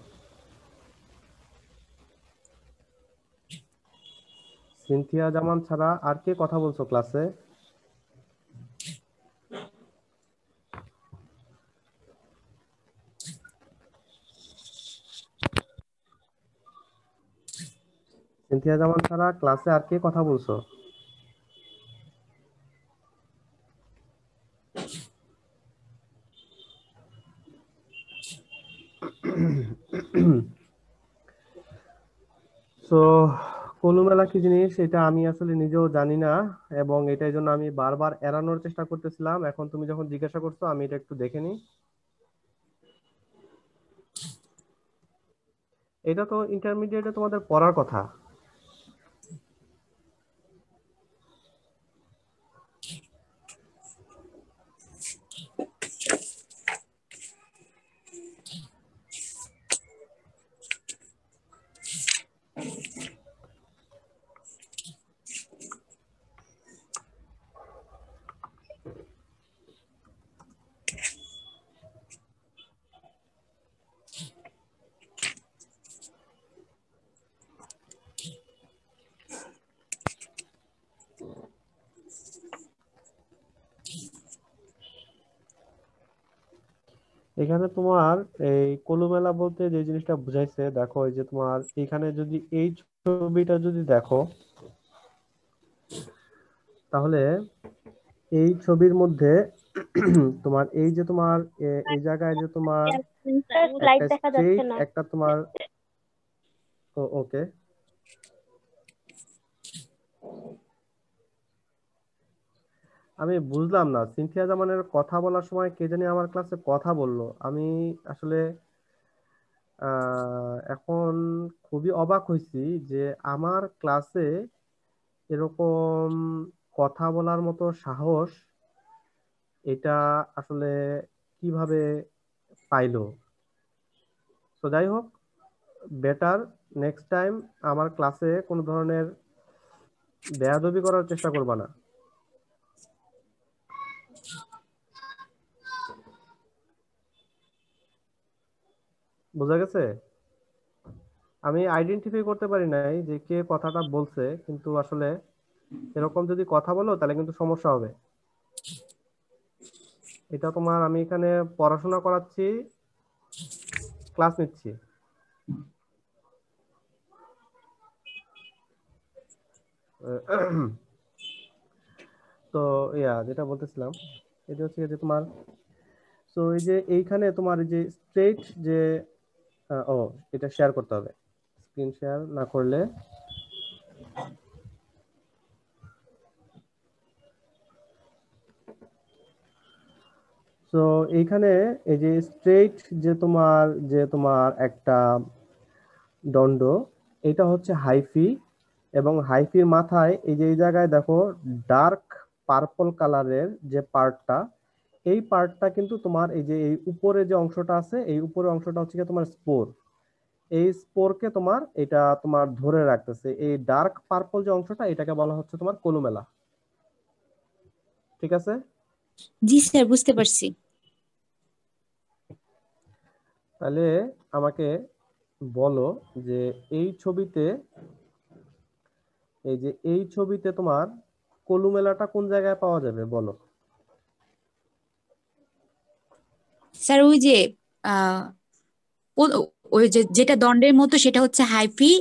সিনথিয়া জামান ছাড়া আর কে কথা বলছো ক্লাসে? সিনথিয়া জামান ছাড়া ক্লাসে আর কে কথা বলছো? তো কলুমেলা কি জিনিস এটা আমি আসলে নিজেও জানি না, এবং এটার জন্য আমি বারবার এড়ানোর চেষ্টা করতেছিলাম। এখন তুমি যখন জিজ্ঞাসা করছো আমি এটা একটু দেখে নিই। এটা তো ইন্টারমিডিয়েটে তোমাদের পড়ার কথা। এখানে তোমার এই কলুমেলা বলতে যে জিনিসটা বুঝাইছে, দেখো এই যে তোমার এখানে যদি এই ছবিটা যদি দেখো, তাহলে এই ছবির মধ্যে তোমার এই যে তোমার এই জায়গায় যে তোমার স্লাইড একটা দেখা যাচ্ছে স্ট্রেইট না। একটা তোমার ওকে, আমি বুঝলাম না সিনথিয়া জামানের কথা বলার সময় কে জানি আমার ক্লাসে কথা বললো। আমি আসলে এখন খুবই অবাক হয়েছি যে আমার ক্লাসে এরকম কথা বলার মতো সাহস এটা আসলে কিভাবে পাইলো। তো যাই হোক, বেটার নেক্সট টাইম আমার ক্লাসে কোনো ধরনের বেয়াদবি করার চেষ্টা করবা না। বোঝা গেছে? আমি আইডেন্টিফাই করতে পারি নাই যে কে কথাটা বলছে, কিন্তু আসলে এরকম যদি কথা বলো তাহলে কিন্তু সমস্যা হবে। এটা তোমার, আমি এখানে পড়াশোনা করাচ্ছি, ক্লাস নিচ্ছি। তো যেটা বলতেছিলাম, এটা হচ্ছে যে তোমার, তো এই যে এইখানে তোমার এই যে স্ট্রেট যে ও এটা শেয়ার করতে হবে, স্ক্রিন শেয়ার না করলে তো এইখানে এই যে স্ট্রেট যে তোমার একটা দণ্ড, এটা হচ্ছে হাইফি, এবং হাইফির মাথায় এই যে এই জায়গায় দেখো ডার্ক পার্পল কালারের যে পার্টটা, এই পার্টটা কিন্তু তোমার এই যে এই উপরে যে অংশটা আছে, এই উপরের অংশটা হচ্ছে কি তোমার স্পোর। এই স্পোরকে তোমার এটা তোমার ধরে রাখতেছে, এই ডার্ক পার্পল যে অংশটা এটাকে বলা হচ্ছে তোমার কলুমেলা। ঠিক আছে? জি স্যার, বুঝতে পারছি। তাহলে আমাকে বলো যে এই ছবিতে, এই যে এই ছবিতে তোমার কলুমেলাটা কোন জায়গায় পাওয়া যাবে বলো। স্যার ওই যে আহ ওই যে যেটা দণ্ডের মতো সেটা হচ্ছে হাইফি,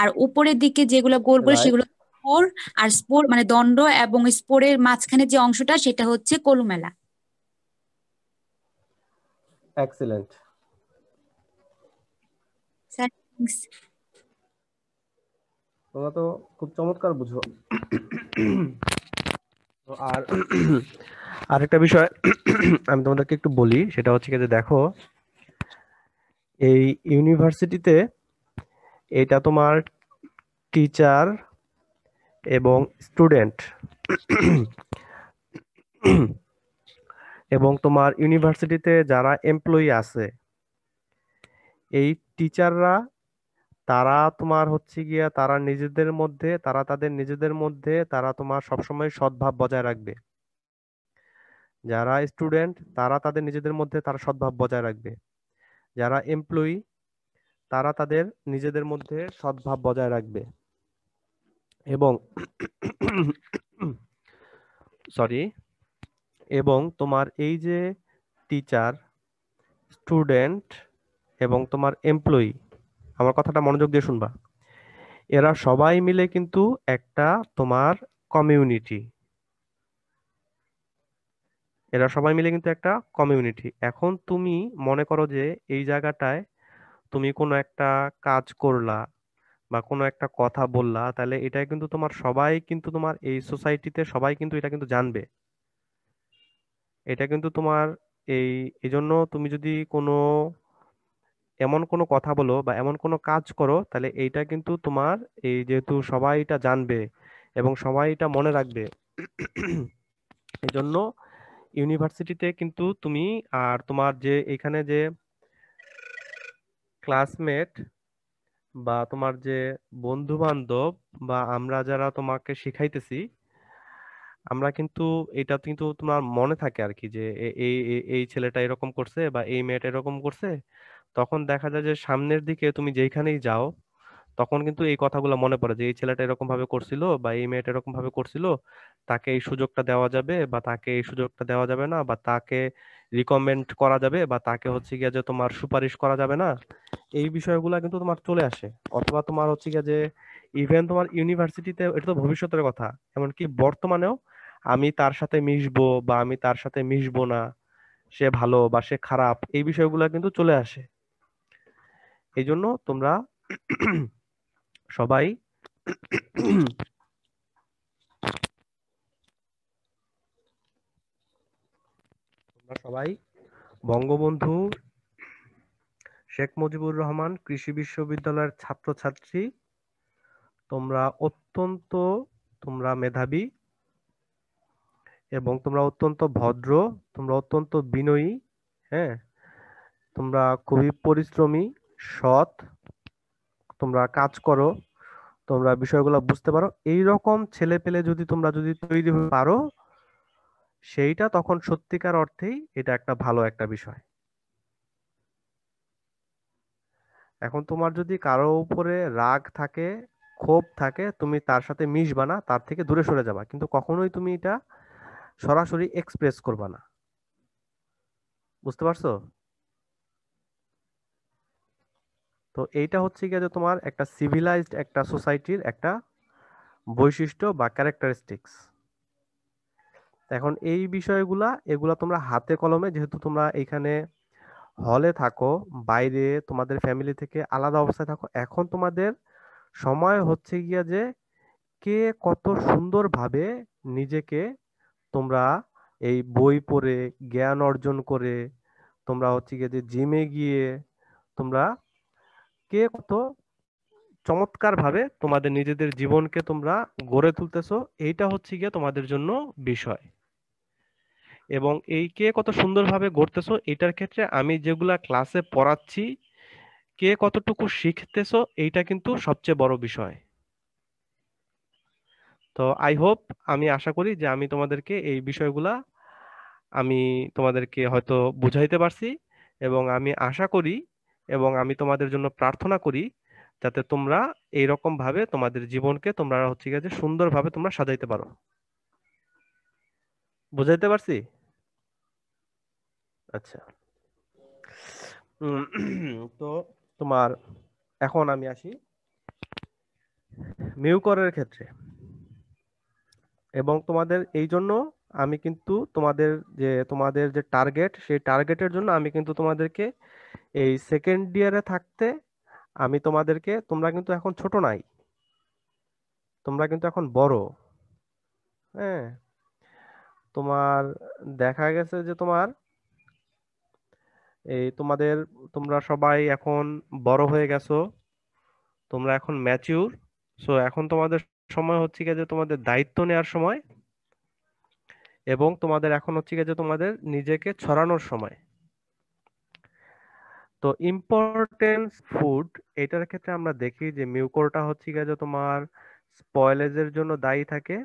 আর উপরের দিকে যেগুলো গোল গোল রাইট, সেগুলো স্পোর, আর স্পোর মানে দণ্ড এবং স্পোরের মাঝখানে যে অংশটা সেটা হচ্ছে কলুমেলা। এক্সিলেন্ট। Sir thanks. তোমরা তো খুব চমৎকার বুঝো। তো আর আরেকটা বিষয় আমি তোমাদেরকে একটু বলি, সেটা হচ্ছে কি যে দেখো এই ইউনিভার্সিটিতে এটা তোমার টিচার এবং স্টুডেন্ট এবং তোমার ইউনিভার্সিটিতে যারা এমপ্লয়ি আছে, এই টিচাররা তারা তোমার হচ্ছে গিয়া তাদের নিজেদের মধ্যে তারা তোমার সবসময় সদ্ভাব বজায় রাখবে। যারা স্টুডেন্ট তারা তাদের নিজেদের মধ্যে তারা সদ্ভাব বজায় রাখবে, যারা এমপ্লয়ি তারা তাদের নিজেদের মধ্যে সদ্ভাব বজায় রাখবে। এবং সরি, এবং তোমার এই যে টিচার, স্টুডেন্ট এবং তোমার এমপ্লয়ি, আমার কথাটা মনোযোগ দিয়ে শুনবা, এরা সবাই মিলে কিন্তু একটা তোমার কমিউনিটি। এরা সবাই মিলে কিন্তু একটা কমিউনিটি। এখন তুমি মনে করো যে এই জায়গাটায় তুমি কোনো একটা কাজ করলা বা কোনো একটা কথা বললা, তাহলে এটা কিন্তু তোমার সবাই কিন্তু তোমার এই সোসাইটিতে সবাই কিন্তু এটা কিন্তু জানবে। এটা কিন্তু তোমার এই এজন্য তুমি যদি কোনো এমন কোনো কথা বলো বা এমন কোনো কাজ করো, তাহলে এইটা কিন্তু তোমার এই যেহেতু সবাই এটা জানবে এবং সবাই এটা মনে রাখবে, এই জন্য ইউনিভার্সিটিতে কিন্তু তুমি আর তোমার যে এখানে যে ক্লাসমেট বা তোমার যে বন্ধু বান্ধব বা আমরা যারা তোমাকে শিখাইতেছি, আমরা কিন্তু এটা কিন্তু তোমার মনে থাকে আর কি যে এই ছেলেটা এরকম করছে বা এই মেয়েটা এরকম করছে। তখন দেখা যায় যে সামনের দিকে তুমি যেখানেই যাও তখন কিন্তু এই কথাগুলো মনে পড়ে যে এই ছেলেটা এরকম ভাবে করছিল বা এই মেয়েটা এরকম ভাবে করছিল, তাকে এই সুযোগটা দেওয়া যাবে বা তাকে এই সুযোগটা দেওয়া যাবে না, বা তাকে রিকমেন্ড করা যাবে বা তাকে হচ্ছে গিয়ে যে তোমার সুপারিশ করা যাবে না। এই বিষয়গুলো কিন্তু তোমার চলে আসে। অথবা তোমার হচ্ছে গিয়ে যে ইভেন তোমার ইউনিভার্সিটিতে, এটা তো ভবিষ্যতের কথা, এমনকি বর্তমানেও আমি তার সাথে মিশবো বা আমি তার সাথে মিশবো না, সে ভালো বা সে খারাপ, এই বিষয়গুলো কিন্তু চলে আসে। এই জন্য তোমরা সবাই তোমরা সবাই বঙ্গবন্ধু শেখ মুজিবুর রহমান কৃষি বিশ্ববিদ্যালয়ের ছাত্রছাত্রী। তোমরা মেধাবী এবং তোমরা অত্যন্ত ভদ্র, তোমরা অত্যন্ত বিনয়ী। হ্যাঁ, তোমরা খুবই পরিশ্রমী, সৎ, তোমরা কাজ করো, তোমরা বিষয়গুলো বুঝতে পারো। এই রকম ছেলে পেলে যদি তৈরি হতে পারো, সেইটা তখন সত্যিকার অর্থেই এটা একটা ভালো একটা বিষয়। এখন তোমার যদি কারো উপরে রাগ থাকে, ক্ষোভ থাকে, তুমি তার সাথে মিশবা না, তার থেকে দূরে সরে যাবা, কিন্তু কখনোই তুমি এটা সরাসরি এক্সপ্রেস করবা না। বুঝতে পারছো? তো এইটা হচ্ছে গিয়ে যে তোমার একটা সিভিলাইজড একটা সোসাইটির একটা বৈশিষ্ট্য বা ক্যারেক্টারিস্টিক্স। এখন এই এগুলা তোমরা হাতে কলমে, যেহেতু তোমরা এখানে হলে থাকো, বাইরে তোমাদের ফ্যামিলি থেকে আলাদা অবস্থায় থাকো, এখন তোমাদের সময় হচ্ছে গিয়া যে কে কত সুন্দরভাবে নিজেকে তোমরা এই বই পড়ে জ্ঞান অর্জন করে, তোমরা হচ্ছে গিয়ে যে জিমে গিয়ে তোমরা কে কত চমৎকার ভাবে তোমাদের নিজেদের জীবনকে তোমরা গড়ে তুলতেছো, এইটা হচ্ছে গিয়ে তোমাদের জন্য বিষয়। এবং এই কে কত সুন্দরভাবে গড়তেছো, এটার ক্ষেত্রে আমি যেগুলা ক্লাসে পড়াচ্ছি, কে কতটুকু শিখতেছো, এইটা কিন্তু সবচেয়ে বড় বিষয়। তো আই হোপ, আমি আশা করি যে আমি তোমাদেরকে এই বিষয়গুলা আমি তোমাদেরকে হয়তো বুঝাইতে পারছি, এবং আমি আশা করি এবং আমি তোমাদের জন্য প্রার্থনা করি যাতে তোমরা এইরকম ভাবে তোমাদের জীবনকে তোমরা হচ্ছে গিয়ে যে সুন্দরভাবে তোমরা সাজাইতে পারো। বুঝাইতে পারছি? আচ্ছা। তো তোমার এখন আমি আসি মিউকরের ক্ষেত্রে। এবং তোমাদের এই জন্য আমি কিন্তু তোমাদের যে টার্গেট, সেই টার্গেটের জন্য আমি কিন্তু তোমাদেরকে এই সেকেন্ড ইয়ারে থাকতে আমি তোমাদেরকে, তোমরা কিন্তু এখন ছোট নাই, তোমরা কিন্তু এখন বড়। হ্যাঁ, তোমার দেখা গেছে যে তোমরা সবাই এখন বড় হয়ে গেছো, তোমরা এখন ম্যাচিউর। সো এখন তোমাদের সময় হচ্ছে গিয়ে যে তোমাদের দায়িত্ব নেওয়ার সময়, এবং তোমাদের এখন হচ্ছে গিয়ে যে তোমাদের নিজেকে ছড়ানোর সময়। তো ইম্পর্টেন্স ফুড, এটার ক্ষেত্রে আমরা দেখি যে মিউকোরটা হচ্ছে গিয়ে যে তোমার স্পয়েলেজের জন্য দায়ী থাকে।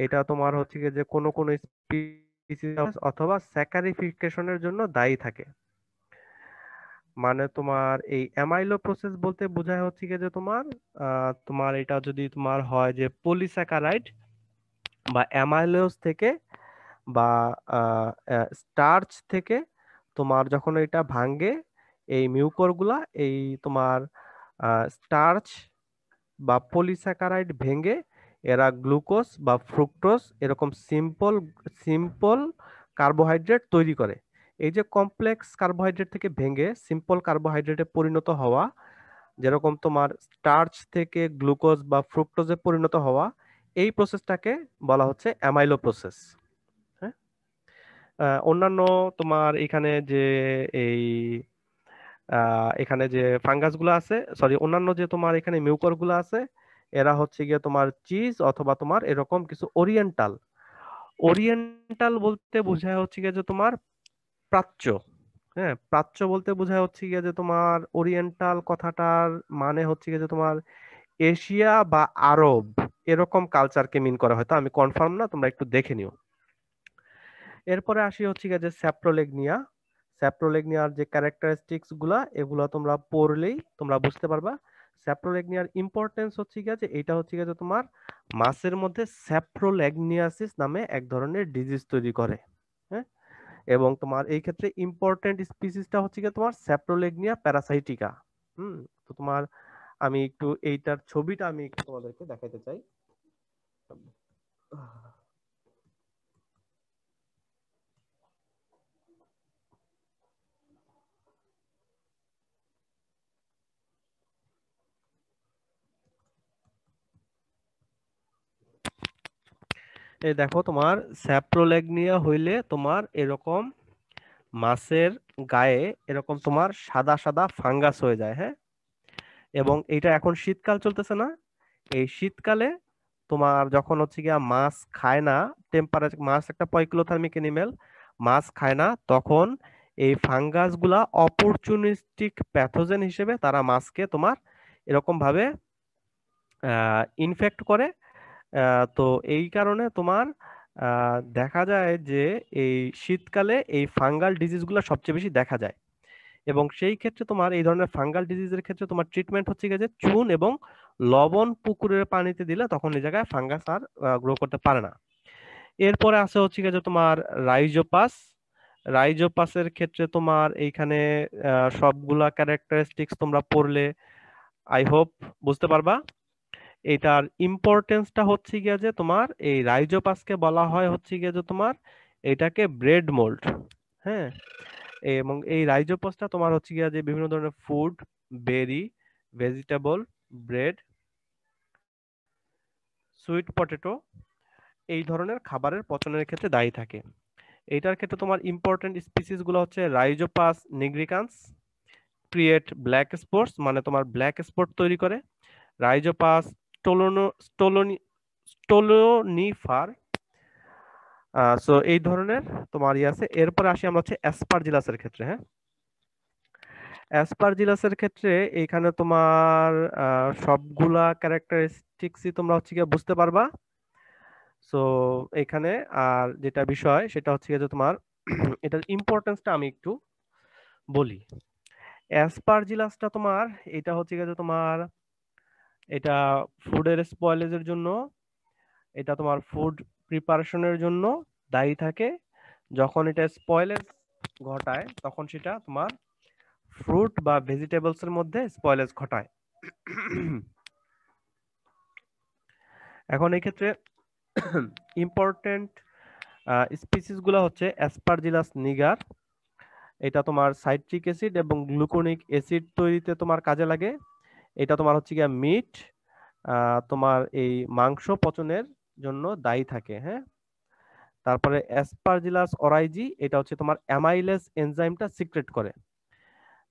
এটা তোমার হচ্ছে গিয়ে যে কোনো কোনো স্পিসিস অথবা স্যাকারিফিকেশনের জন্য দায়ী থাকে। মানে তোমার এই অ্যামাইলো প্রসেস বলতে বোঝায় হচ্ছে গিয়ে যে তোমার এটা যদি তোমার হয় যে পলিস্যাকারাইড বা অ্যামাইলোজ থেকে বা স্টার্চ থেকে তোমার যখন এটা ভাঙ্গে, এই মিউকরগুলা এই তোমার স্টার্চ বা পলিস্যাকারাইড ভেঙে এরা গ্লুকোজ বা ফ্রুক্টোজ এরকম সিম্পল সিম্পল কার্বোহাইড্রেট তৈরি করে। এই যে কমপ্লেক্স কার্বোহাইড্রেট থেকে ভেঙে সিম্পল কার্বোহাইড্রেটে পরিণত হওয়া, যেরকম তোমার স্টার্চ থেকে গ্লুকোজ বা ফ্রুক্টোজে পরিণত হওয়া, এই প্রসেসটাকে বলা হচ্ছে অ্যামাইলো প্রসেস। হ্যাঁ, অন্যান্য তোমার এখানে যে এই এখানে যে ফাঙ্গাস গুলো আছে, সরি অন্যান্য যে তোমার এখানে মিউকর গুলো আছে, এরা হচ্ছে গিয়ে তোমার চিজ অথবা তোমার এরকম কিছু ওরিয়েন্টাল। ওরিয়েন্টাল বলতে বোঝায় হচ্ছে গিয়ে যে তোমার প্রাচ্য। হ্যাঁ, প্রাচ্য বলতে বোঝায় হচ্ছে গিয়ে যে তোমার ওরিয়েন্টাল কথাটার মানে হচ্ছে গিয়ে যে তোমার এশিয়া বা আরব এরকম কালচারকে মিন করা, হয়তো আমি কনফার্ম না, তোমরা একটু দেখে নিও। এরপরে আসি হচ্ছে গিয়ে যে স্যাপ্রোলেগনিয়া। স্যাপ্রোলেগনিয়ার যে ক্যারেক্টারিস্টিক্স গুলা, এগুলা তোমরা পড়লেই তোমরা বুঝতে পারবা। স্যাপ্রোলেগনিয়ার ইম্পর্টেন্স হচ্ছে গিয়ে যে এটা হচ্ছে গিয়ে যে তোমার মাছের মধ্যে স্যাপ্রোলেগনিয়াসিস নামে এক ধরনের ডিজিজ তৈরি করে। হ্যাঁ, এবং তোমার এই ক্ষেত্রে ইম্পর্টেন্ট স্পিসিসটা হচ্ছে গিয়ে তোমার স্যাপ্রোলেগনিয়া প্যারাসাইটিকা। তো তোমার আমি একটু এইটার ছবিটা আমি একটু তোমাদেরকে দেখাইতে চাই। এই দেখো, তোমার স্যাপ্রোলেগনিয়া হইলে তোমার এরকম মাছের গায়ে এরকম তোমার সাদা সাদা ফাঙ্গাস হয়ে যায়। হ্যাঁ, এবং এটা এখন শীতকাল চলতেছে না, এই শীতকালে তোমার যখন হচ্ছে গিয়া মাছ খায় না, টেম্পারেচার, মাছ একটা পয়ক্লোথার্মিক এনিমেল, মাছ খায় না, তখন এই ফাঙ্গাস গুলা অপরচুনিস্টিক প্যাথোজেন হিসেবে তারা মাছকে তোমার এরকম ভাবে ইনফেক্ট করে। তো এই কারণে তোমার দেখা যায় যে এই শীতকালে এই ফাঙ্গাল ডিজিজগুলো সবচেয়ে বেশি দেখা যায়। এবং সেই ক্ষেত্রে তোমার এই ধরনের ফাঙ্গাল ডিজিজের ক্ষেত্রে তোমার ট্রিটমেন্ট হচ্ছে গিয়ে যে চুন এবং লবণ পুকুরের পানিতে দিলে তখন এই জায়গায় ফাঙ্গাস আর গ্রো করতে পারে না। এরপরে আছে হচ্ছে গিয়ে যে তোমার রাইজোপাস। রাইজোপাসের ক্ষেত্রে তোমার এইখানে সবগুলা ক্যারেক্টারিস্টিক্স তোমরা পড়লে আই হোপ বুঝতে পারবা। এটার ইম্পর্টেন্সটা হচ্ছে গিয়ে যে তোমার এই রাইজোপাসকে বলা হয় হচ্ছে গিয়ে যে তোমার এটাকে ব্রেড মোল্ড। হ্যাঁ, এবং এই রাইজোপাসটা তোমার হচ্ছে গিয়ে যে বিভিন্ন ধরনের ফুড, বেরি, ভেজিটেবল, ব্রেড, সুইট পটেটো এই ধরনের খাবারের পচনের ক্ষেত্রে দায়ী থাকে। এইটার ক্ষেত্রে তোমার ইম্পর্টেন্ট স্পিসিস গুলো হচ্ছে Rhizopus nigricans, create black spots, মানে তোমার ব্ল্যাক স্পট তৈরি করে। রাইজোপাস স্টোলোনিফার। সো এই ধরনের তোমার আছে। এরপরে আসি আমরা হচ্ছে অ্যাসপারজিলাসের ক্ষেত্রে। হ্যাঁ, অ্যাসপারজিলাসের ক্ষেত্রে এইখানে তোমার সবগুলা ক্যারেক্টারিস্টিক্সই তোমরা হচ্ছে গিয়ে বুঝতে পারবা। সো এখানে আর যেটা বিষয় সেটা হচ্ছে গিয়ে যে তোমার এটার ইম্পর্টেন্সটা আমি একটু বলি। অ্যাসপারজিলাসটা তোমার এটা হচ্ছে গিয়ে যে তোমার এটা ফুডের স্পয়েলেজের জন্য, এটা তোমার ফুড প্রিপারেশনের জন্য দায়ী থাকে। যখন এটা স্পয়েলেজ ঘটায় তখন সেটা তোমার ফ্রুট বা ভেজিটেবলস এর মধ্যে স্পয়েলেজ ঘটায়। এখন এই ক্ষেত্রে ইম্পর্টেন্ট স্পিসিস গুলো হচ্ছে অ্যাসপারজিলাস নিগার। এটা তোমার সাইট্রিক অ্যাসিড এবং গ্লুকোনিক অ্যাসিড তৈরিতে তোমার কাজে লাগে। এটা তোমার হচ্ছে গিয়া মিট, তোমার এই মাংস পচনের জন্য দায়ী থাকে। হ্যাঁ, তারপরে অ্যাসপারজিলাস অরাইজি, এটা হচ্ছে তোমার অ্যামাইলেজ এনজাইমটা সিক্রেট করে।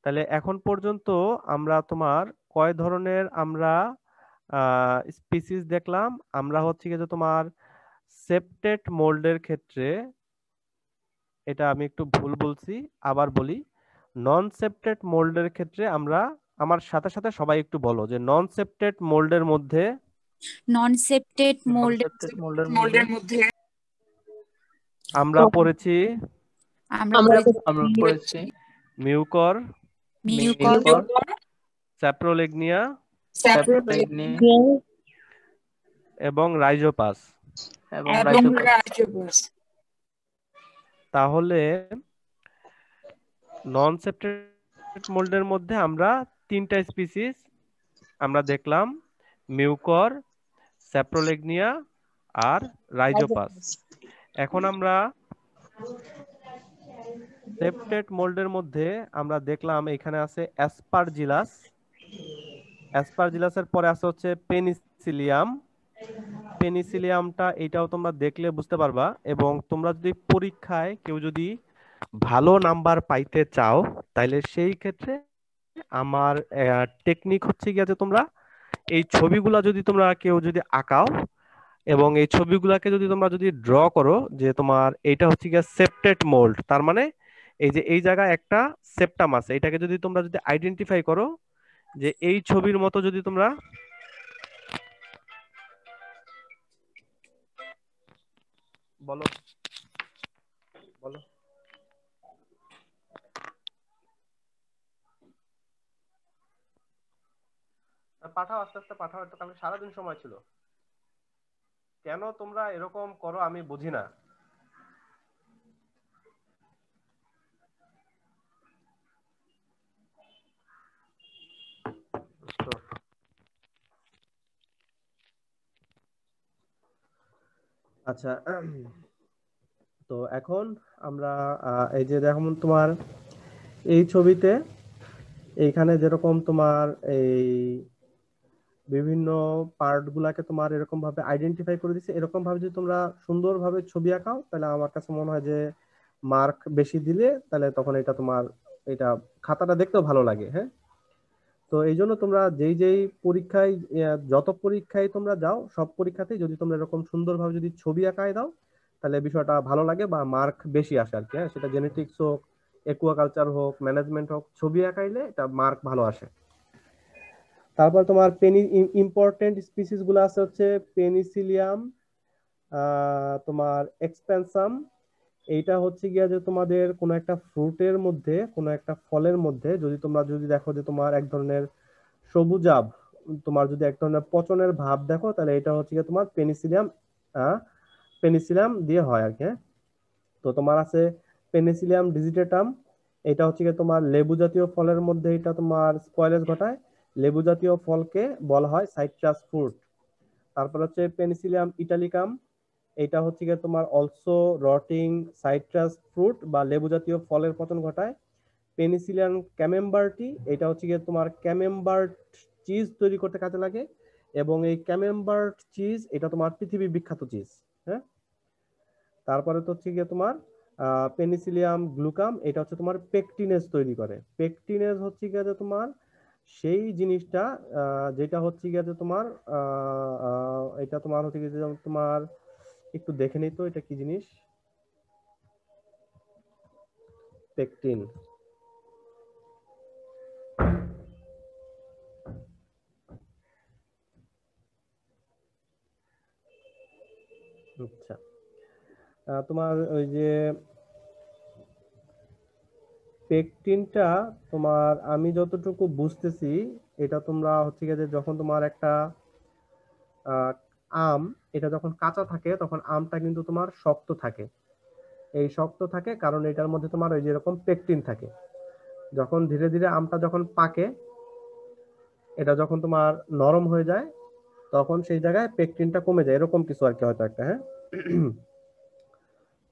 তাহলে এখন পর্যন্ত আমরা তোমার কয় ধরনের আমরা স্পিসিস দেখলাম। আমরা হচ্ছে গিয়ে যে তোমার সেপ্টেট মোল্ডের ক্ষেত্রে, এটা আমি একটু ভুল বলছি, আবার বলি, নন সেপ্টেড মোল্ডের ক্ষেত্রে আমরা, আমার সাথে সাথে সবাই একটু বলো যে নন সেপ্টেড মোল্ডের মধ্যে, নন সেপ্টেড ননসেপ্টেড মোল্ডের মধ্যে আমরা পড়েছি আমরা আমরা পড়েছি মিউকর, মিউকর, স্যাপ্রোলেগনিয়া স্যাপ্রোলেগনিয়া এবং রাইজোপাস। এবং এবং রাইজোপাস। তাহলে নন সেপ্টেড মোল্ডের মধ্যে আমরা তিনটা স্পিসিস আমরা দেখলাম, মিউকর, স্যাপ্রোলেগনিয়া আর রাইজোপাস। এখন আমরা সেপ্টেট মোল্ডের মধ্যে আমরা দেখলাম এখানে আছে অ্যাসপারজিলাস, অ্যাসপারজিলাসের পরে আছে হচ্ছে পেনিসিলিয়াম। পেনিসিলিয়ামটা এটাও তোমরা দেখলে বুঝতে পারবা, এবং তোমরা যদি পরীক্ষায় কেউ যদি ভালো নাম্বার পাইতে চাও তাহলে সেই ক্ষেত্রে আমার টেকনিক হচ্ছে গিয়ে যে তোমরা এই ছবিগুলা যদি তোমরা কেউ যদি আঁকাও এবং এই ছবিগুলাকে যদি তোমরা যদি ড্র করো যে তোমার এইটা হচ্ছে গিয়ে সেপ্টেট মোল্ড, তার মানে এই যে এই জায়গায় একটা সেপ্টাম আছে, এটাকে যদি তোমরা যদি আইডেন্টিফাই করো যে এই ছবির মতো যদি তোমরা বলো বলো পাঠাও, আস্তে আস্তে পাঠাও, তো কালকে সারাদিন সময় ছিল, কেন তোমরা এরকম করো আমি বুঝি না। আচ্ছা, তো এখন আমরা এই যে দেখুন তোমার এই ছবিতে এইখানে যেরকম তোমার এই বিভিন্ন পার্ট গুলাকে তোমার এরকম ভাবে আইডেন্টিফাই করে দিচ্ছে, এরকম ভাবে যদি তোমরা সুন্দরভাবে ছবি আঁকাও তাহলে আমার কাছে মনে হয় যে মার্ক বেশি দিলে তাহলে তখন এটা তোমার এটা খাতাটা দেখতেও ভালো লাগে। হ্যাঁ, তো এই জন্য তোমরা যেই যেই পরীক্ষায় যত পরীক্ষায় তোমরা যাও সব পরীক্ষাতেই যদি তোমরা এরকম সুন্দরভাবে যদি ছবি আঁকায় দাও তাহলে বিষয়টা ভালো লাগে বা মার্ক বেশি আসে আর কি। হ্যাঁ, সেটা জেনেটিক্স হোক, একুয়াকালচার হোক, ম্যানেজমেন্ট হোক, ছবি আঁকাইলে এটা মার্ক ভালো আসে। তারপর তোমার ইম্পর্টেন্ট স্পিসিস গুলো আছে হচ্ছে পেনিসিলিয়াম, তোমার এক্সপেনসাম। এইটা হচ্ছে গিয়া যে তোমাদের কোনো একটা ফ্রুটের মধ্যে, কোনো একটা ফলের মধ্যে যদি তোমরা যদি দেখো যে তোমার এক ধরনের সবুজাভ, তোমার যদি এক ধরনের পচনের ভাব দেখো তাহলে এটা হচ্ছে গিয়ে তোমার পেনিসিলিয়াম, পেনিসিলিয়াম দিয়ে হয় আর কি। তো তোমার আছে পেনিসিলিয়াম ডিজিটেটাম, এটা হচ্ছে গিয়ে তোমার লেবু জাতীয় ফলের মধ্যে এটা তোমার স্পয়েলেজ ঘটায়, লেবু জাতীয় ফলকে বলা হয় সাইট্রাস ফ্রুট। তারপর হচ্ছে পেনিসিলিয়াম ইটালিকাম, এটা হচ্ছে গিয়ে তোমার অলসো রটিং সাইট্রাস ফ্রুট বা লেবু জাতীয় ফলের পতন ঘটায়। পেনিসিলিয়াম ক্যামেম্বার্টি, এটা হচ্ছে গিয়ে তোমার ক্যামেম্বার্ট চিজ তৈরি করতে কাজে লাগে, এবং এই ক্যামেম্বার্ট চিজ এটা তোমার পৃথিবী বিখ্যাত চিজ। হ্যাঁ, তারপরে তো হচ্ছে গিয়ে তোমার পেনিসিলিয়াম গ্লুকাম, এটা হচ্ছে তোমার পেকটিনেজ তৈরি করে। পেকটিনেজ হচ্ছে গিয়ে যে তোমার সেই জিনিসটা যেটা হচ্ছে গিয়ে যে তোমার এটা তোমার হচ্ছে গিয়ে যে তোমার একটু দেখে নিই তো এটা কি জিনিস, পেকটিন। আচ্ছা, তোমার ওই যে পেকটিনটা তোমার আমি যতটুকু বুঝতেছি এটা তোমরা হচ্ছে গিয়ে যে যখন তোমার একটা আম এটা যখন কাঁচা থাকে তখন আমটা কিন্তু তোমার শক্ত থাকে, এই শক্ত থাকে কারণ এটার মধ্যে তোমার ওই যেরকম পেকটিন থাকে। যখন ধীরে ধীরে আমটা যখন পাকে, এটা যখন তোমার নরম হয়ে যায় তখন সেই জায়গায় পেকটিনটা কমে যায়, এরকম কিছু আর কি হয়তো একটা। হ্যাঁ,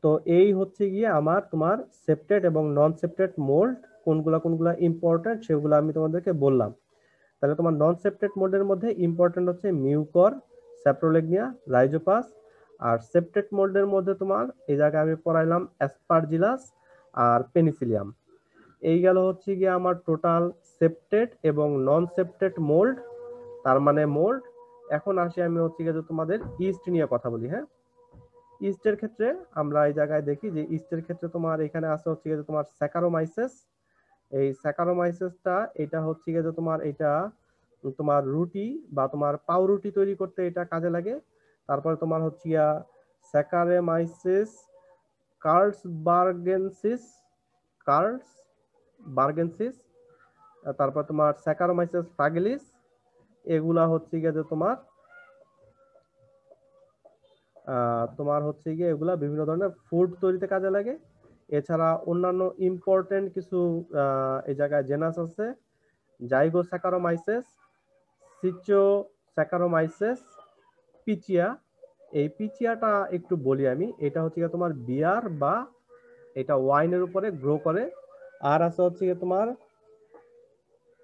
তো এই হচ্ছে গিয়ে আমার তোমার সেপ্টেট এবং নন সেপ্টেট মোল্ড কোনগুলা ইম্পর্টেন্ট সেগুলো আমি তোমাদেরকে বললাম। তাহলে তোমার নন সেপ্টেট মোল্ডের মধ্যে ইম্পর্টেন্ট হচ্ছে মিউকর, স্যাপ্রোলেগনিয়া, রাইজোপাস। আর সেপ্টেট মোল্ডের মধ্যে তোমার এই জায়গায় আমি পড়াইলাম অ্যাসপারজিলাস আর পেনিসিলিয়াম। এই গেল হচ্ছে গিয়ে আমার টোটাল সেপ্টেট এবং নন সেপ্টেট মোল্ড, তার মানে মোল্ড। এখন আসি আমি হচ্ছে গিয়ে তোমাদের ইস্ট নিয়ে কথা বলি। হ্যাঁ, ইস্টের ক্ষেত্রে আমরা এই জায়গায় দেখি যে ইস্টের ক্ষেত্রে তোমার এখানে আছে হচ্ছে গিয়ে তোমার স্যাকারোমাইসেস। এই স্যাকারোমাইসেসটা এটা হচ্ছে গিয়ে তোমার এটা তোমার রুটি বা তোমার পাউরুটি তৈরি করতে এটা কাজে লাগে। তারপরে তোমার হচ্ছে গিয়া স্যাকারোমাইসিস কার্লসবার্গেনসিস, তারপর তোমার স্যাকারোমাইসিস ফ্রাগিলিস, এগুলা হচ্ছে গিয়ে যে তোমার হচ্ছে গিয়ে এগুলা বিভিন্ন ধরনের ফুড তৈরিতে কাজে লাগে। এছাড়া অন্যান্য ইম্পর্টেন্ট কিছু এই জায়গায় জেনাস আছে, জাইগোস্যাকারোমাইসিস, স্যাকারোমাইসেস পিচিয়া। এই পিচিয়াটা একটু বলি আমি, এটা হচ্ছে গিয়ে তোমার বিয়ার বা এটা ওয়াইনের উপরে গ্রো করে। আর আছে হচ্ছে গিয়ে তোমার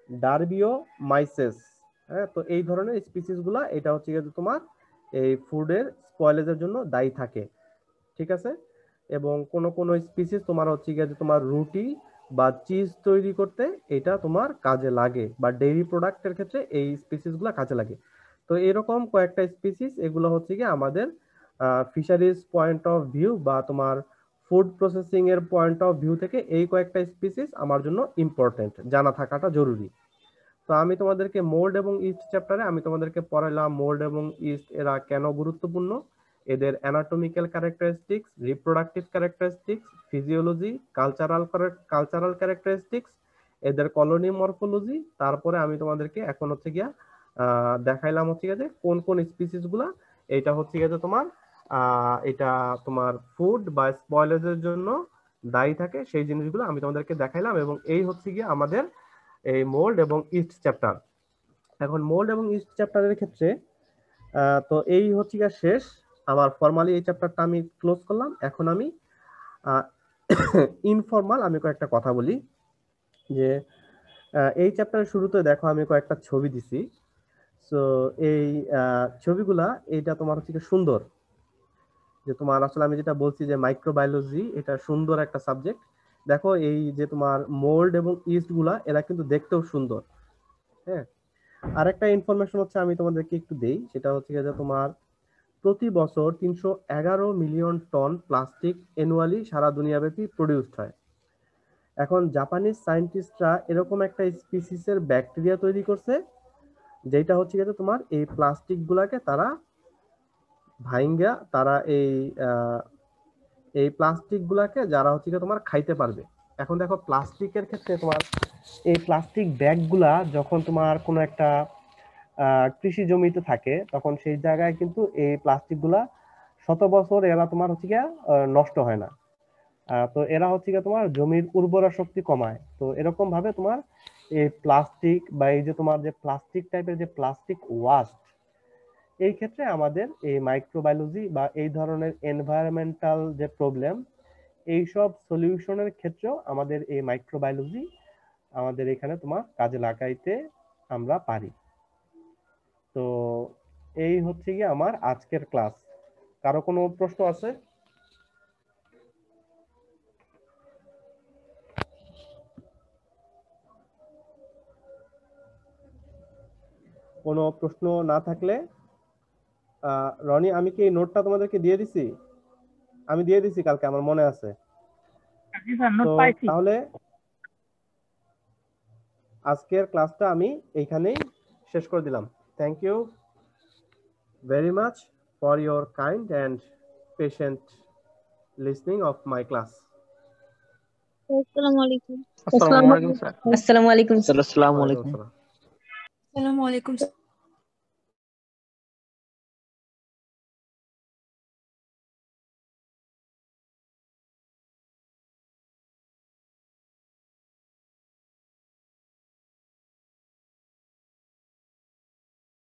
ডারবিও মাইসেস। হ্যাঁ, তো এই ধরনের স্পিসিস গুলা এটা হচ্ছে গিয়ে তোমার এই ফুডের স্পয়েলেজের জন্য দায়ী থাকে, ঠিক আছে। এবং কোন স্পিসিস তোমার হচ্ছে গিয়ে যে তোমার রুটি বা চিজ তৈরি করতে এটা তোমার কাজে লাগে, বা ডেইরি প্রোডাক্টের ক্ষেত্রে এই স্পিসিস গুলা কাজে লাগে। তো এরকম কয়েকটা স্পিসিস এগুলো হচ্ছে গিয়ে আমাদের ফিশারিজ পয়েন্ট অফ ভিউ বা তোমার ফুড প্রসেসিং এর পয়েন্ট অফ ভিউ থেকে এই কয়েকটা স্পিসিস আমার জন্য ইম্পর্টেন্ট, জানা থাকাটা জরুরি। তো আমি তোমাদেরকে মোল্ড এবং ইস্ট চ্যাপ্টারে আমি তোমাদেরকে পড়াইলাম মোল্ড এবং ইস্ট এরা কেন গুরুত্বপূর্ণ, এদের anatomical characteristics, reproductive characteristics, physiology, cultural characteristics, এদের কলোনি মরফোলজি। তারপরে আমি তোমাদেরকে এখন হচ্ছে গিয়া দেখাইলাম হচ্ছে গিয়ে যে কোন কোন স্পিসিস গুলা এটা হচ্ছে গিয়ে যে তোমার এটা তোমার ফুড বা স্পয়েলেজের জন্য দায়ী থাকে, সেই জিনিসগুলো আমি তোমাদেরকে দেখাইলাম। এবং এই হচ্ছে গিয়ে আমাদের এই মোল্ড এবং ইস্ট চ্যাপ্টার। এখন মোল্ড এবং ইস্ট চ্যাপ্টারের ক্ষেত্রে তো এই হচ্ছে গিয়ে শেষ আমার ফর্মালি এই চ্যাপ্টারটা আমি ক্লোজ করলাম। এখন আমি ইনফর্মাল আমি কয়েকটা কথা বলি যে এই চ্যাপ্টারের শুরুতে দেখো আমি কয়েকটা ছবি দিছি। সো এই ছবিগুলা এইটা তোমার হচ্ছে সুন্দর, যে তোমার আসলে আমি যেটা বলছি যে মাইক্রোবায়োলজি এটা সুন্দর একটা সাবজেক্ট। দেখো এই যে তোমার মোল্ড এবং ইস্ট গুলা এরা কিন্তু দেখতেও সুন্দর। হ্যাঁ, আরেকটা ইনফরমেশন হচ্ছে আমি তোমাদেরকে একটু দেই, সেটা হচ্ছে যে তোমার প্রতি বছর 311 মিলিয়ন টন প্লাস্টিক অ্যানুয়ালি সারা দুনিয়াব্যাপী প্রডিউসড হয়। এখন জাপানিজ সায়েন্টিস্টরা এরকম একটা স্পিসিসের ব্যাকটেরিয়া তৈরি করছে যেটা হচ্ছে যে তোমার এই প্লাস্টিক গুলাকে তারা ভাইঙ্গা তারা এই প্লাস্টিক গুলাকে যারা হচ্ছে তোমার খাইতে পারবে। এখন দেখো প্লাস্টিকের ক্ষেত্রে তোমার এই প্লাস্টিক ব্যাগ গুলা যখন তোমার কোনো একটা কৃষি জমিতে থাকে তখন সেই জায়গায় কিন্তু এই প্লাস্টিক গুলা শত বছর এরা তোমার হচ্ছে গিয়ে নষ্ট হয় না। তো এরা হচ্ছে গিয়ে তোমার জমির উর্বরা শক্তি কমায়। তো এরকম ভাবে তোমার এই প্লাস্টিক বা এই যে তোমার যে প্লাস্টিক টাইপের যে প্লাস্টিক ওয়াস্ট, এই ক্ষেত্রে আমাদের এই মাইক্রোবায়োলজি বা এই ধরনের এনভায়রনমেন্টাল যে প্রবলেম এইসব সলিউশনের ক্ষেত্রেও আমাদের এই মাইক্রোবায়োলজি আমাদের এখানে তোমার কাজে লাগাইতে আমরা পারি। তো এই হচ্ছে গিয়ে আমার আজকের ক্লাস। কারো কোনো প্রশ্ন আছে? কোনো প্রশ্ন না থাকলে রনি, আমি কি নোটটা তোমাদেরকে দিয়ে দিছি? আমি দিয়ে দিছি কালকে, আমার মনে আছে। তো তাহলে আজকের ক্লাসটা আমি এইখানেই শেষ করে দিলাম। Thank you very much for your kind and patient listening of my class. আসসালামু আলাইকুম। আসসালামু আলাইকুম স্যার। আসসালামু আলাইকুম। আসসালামু ওয়ালাইকুম আলাইকুম। আসসালাম। আসসালামু আলাইকুম।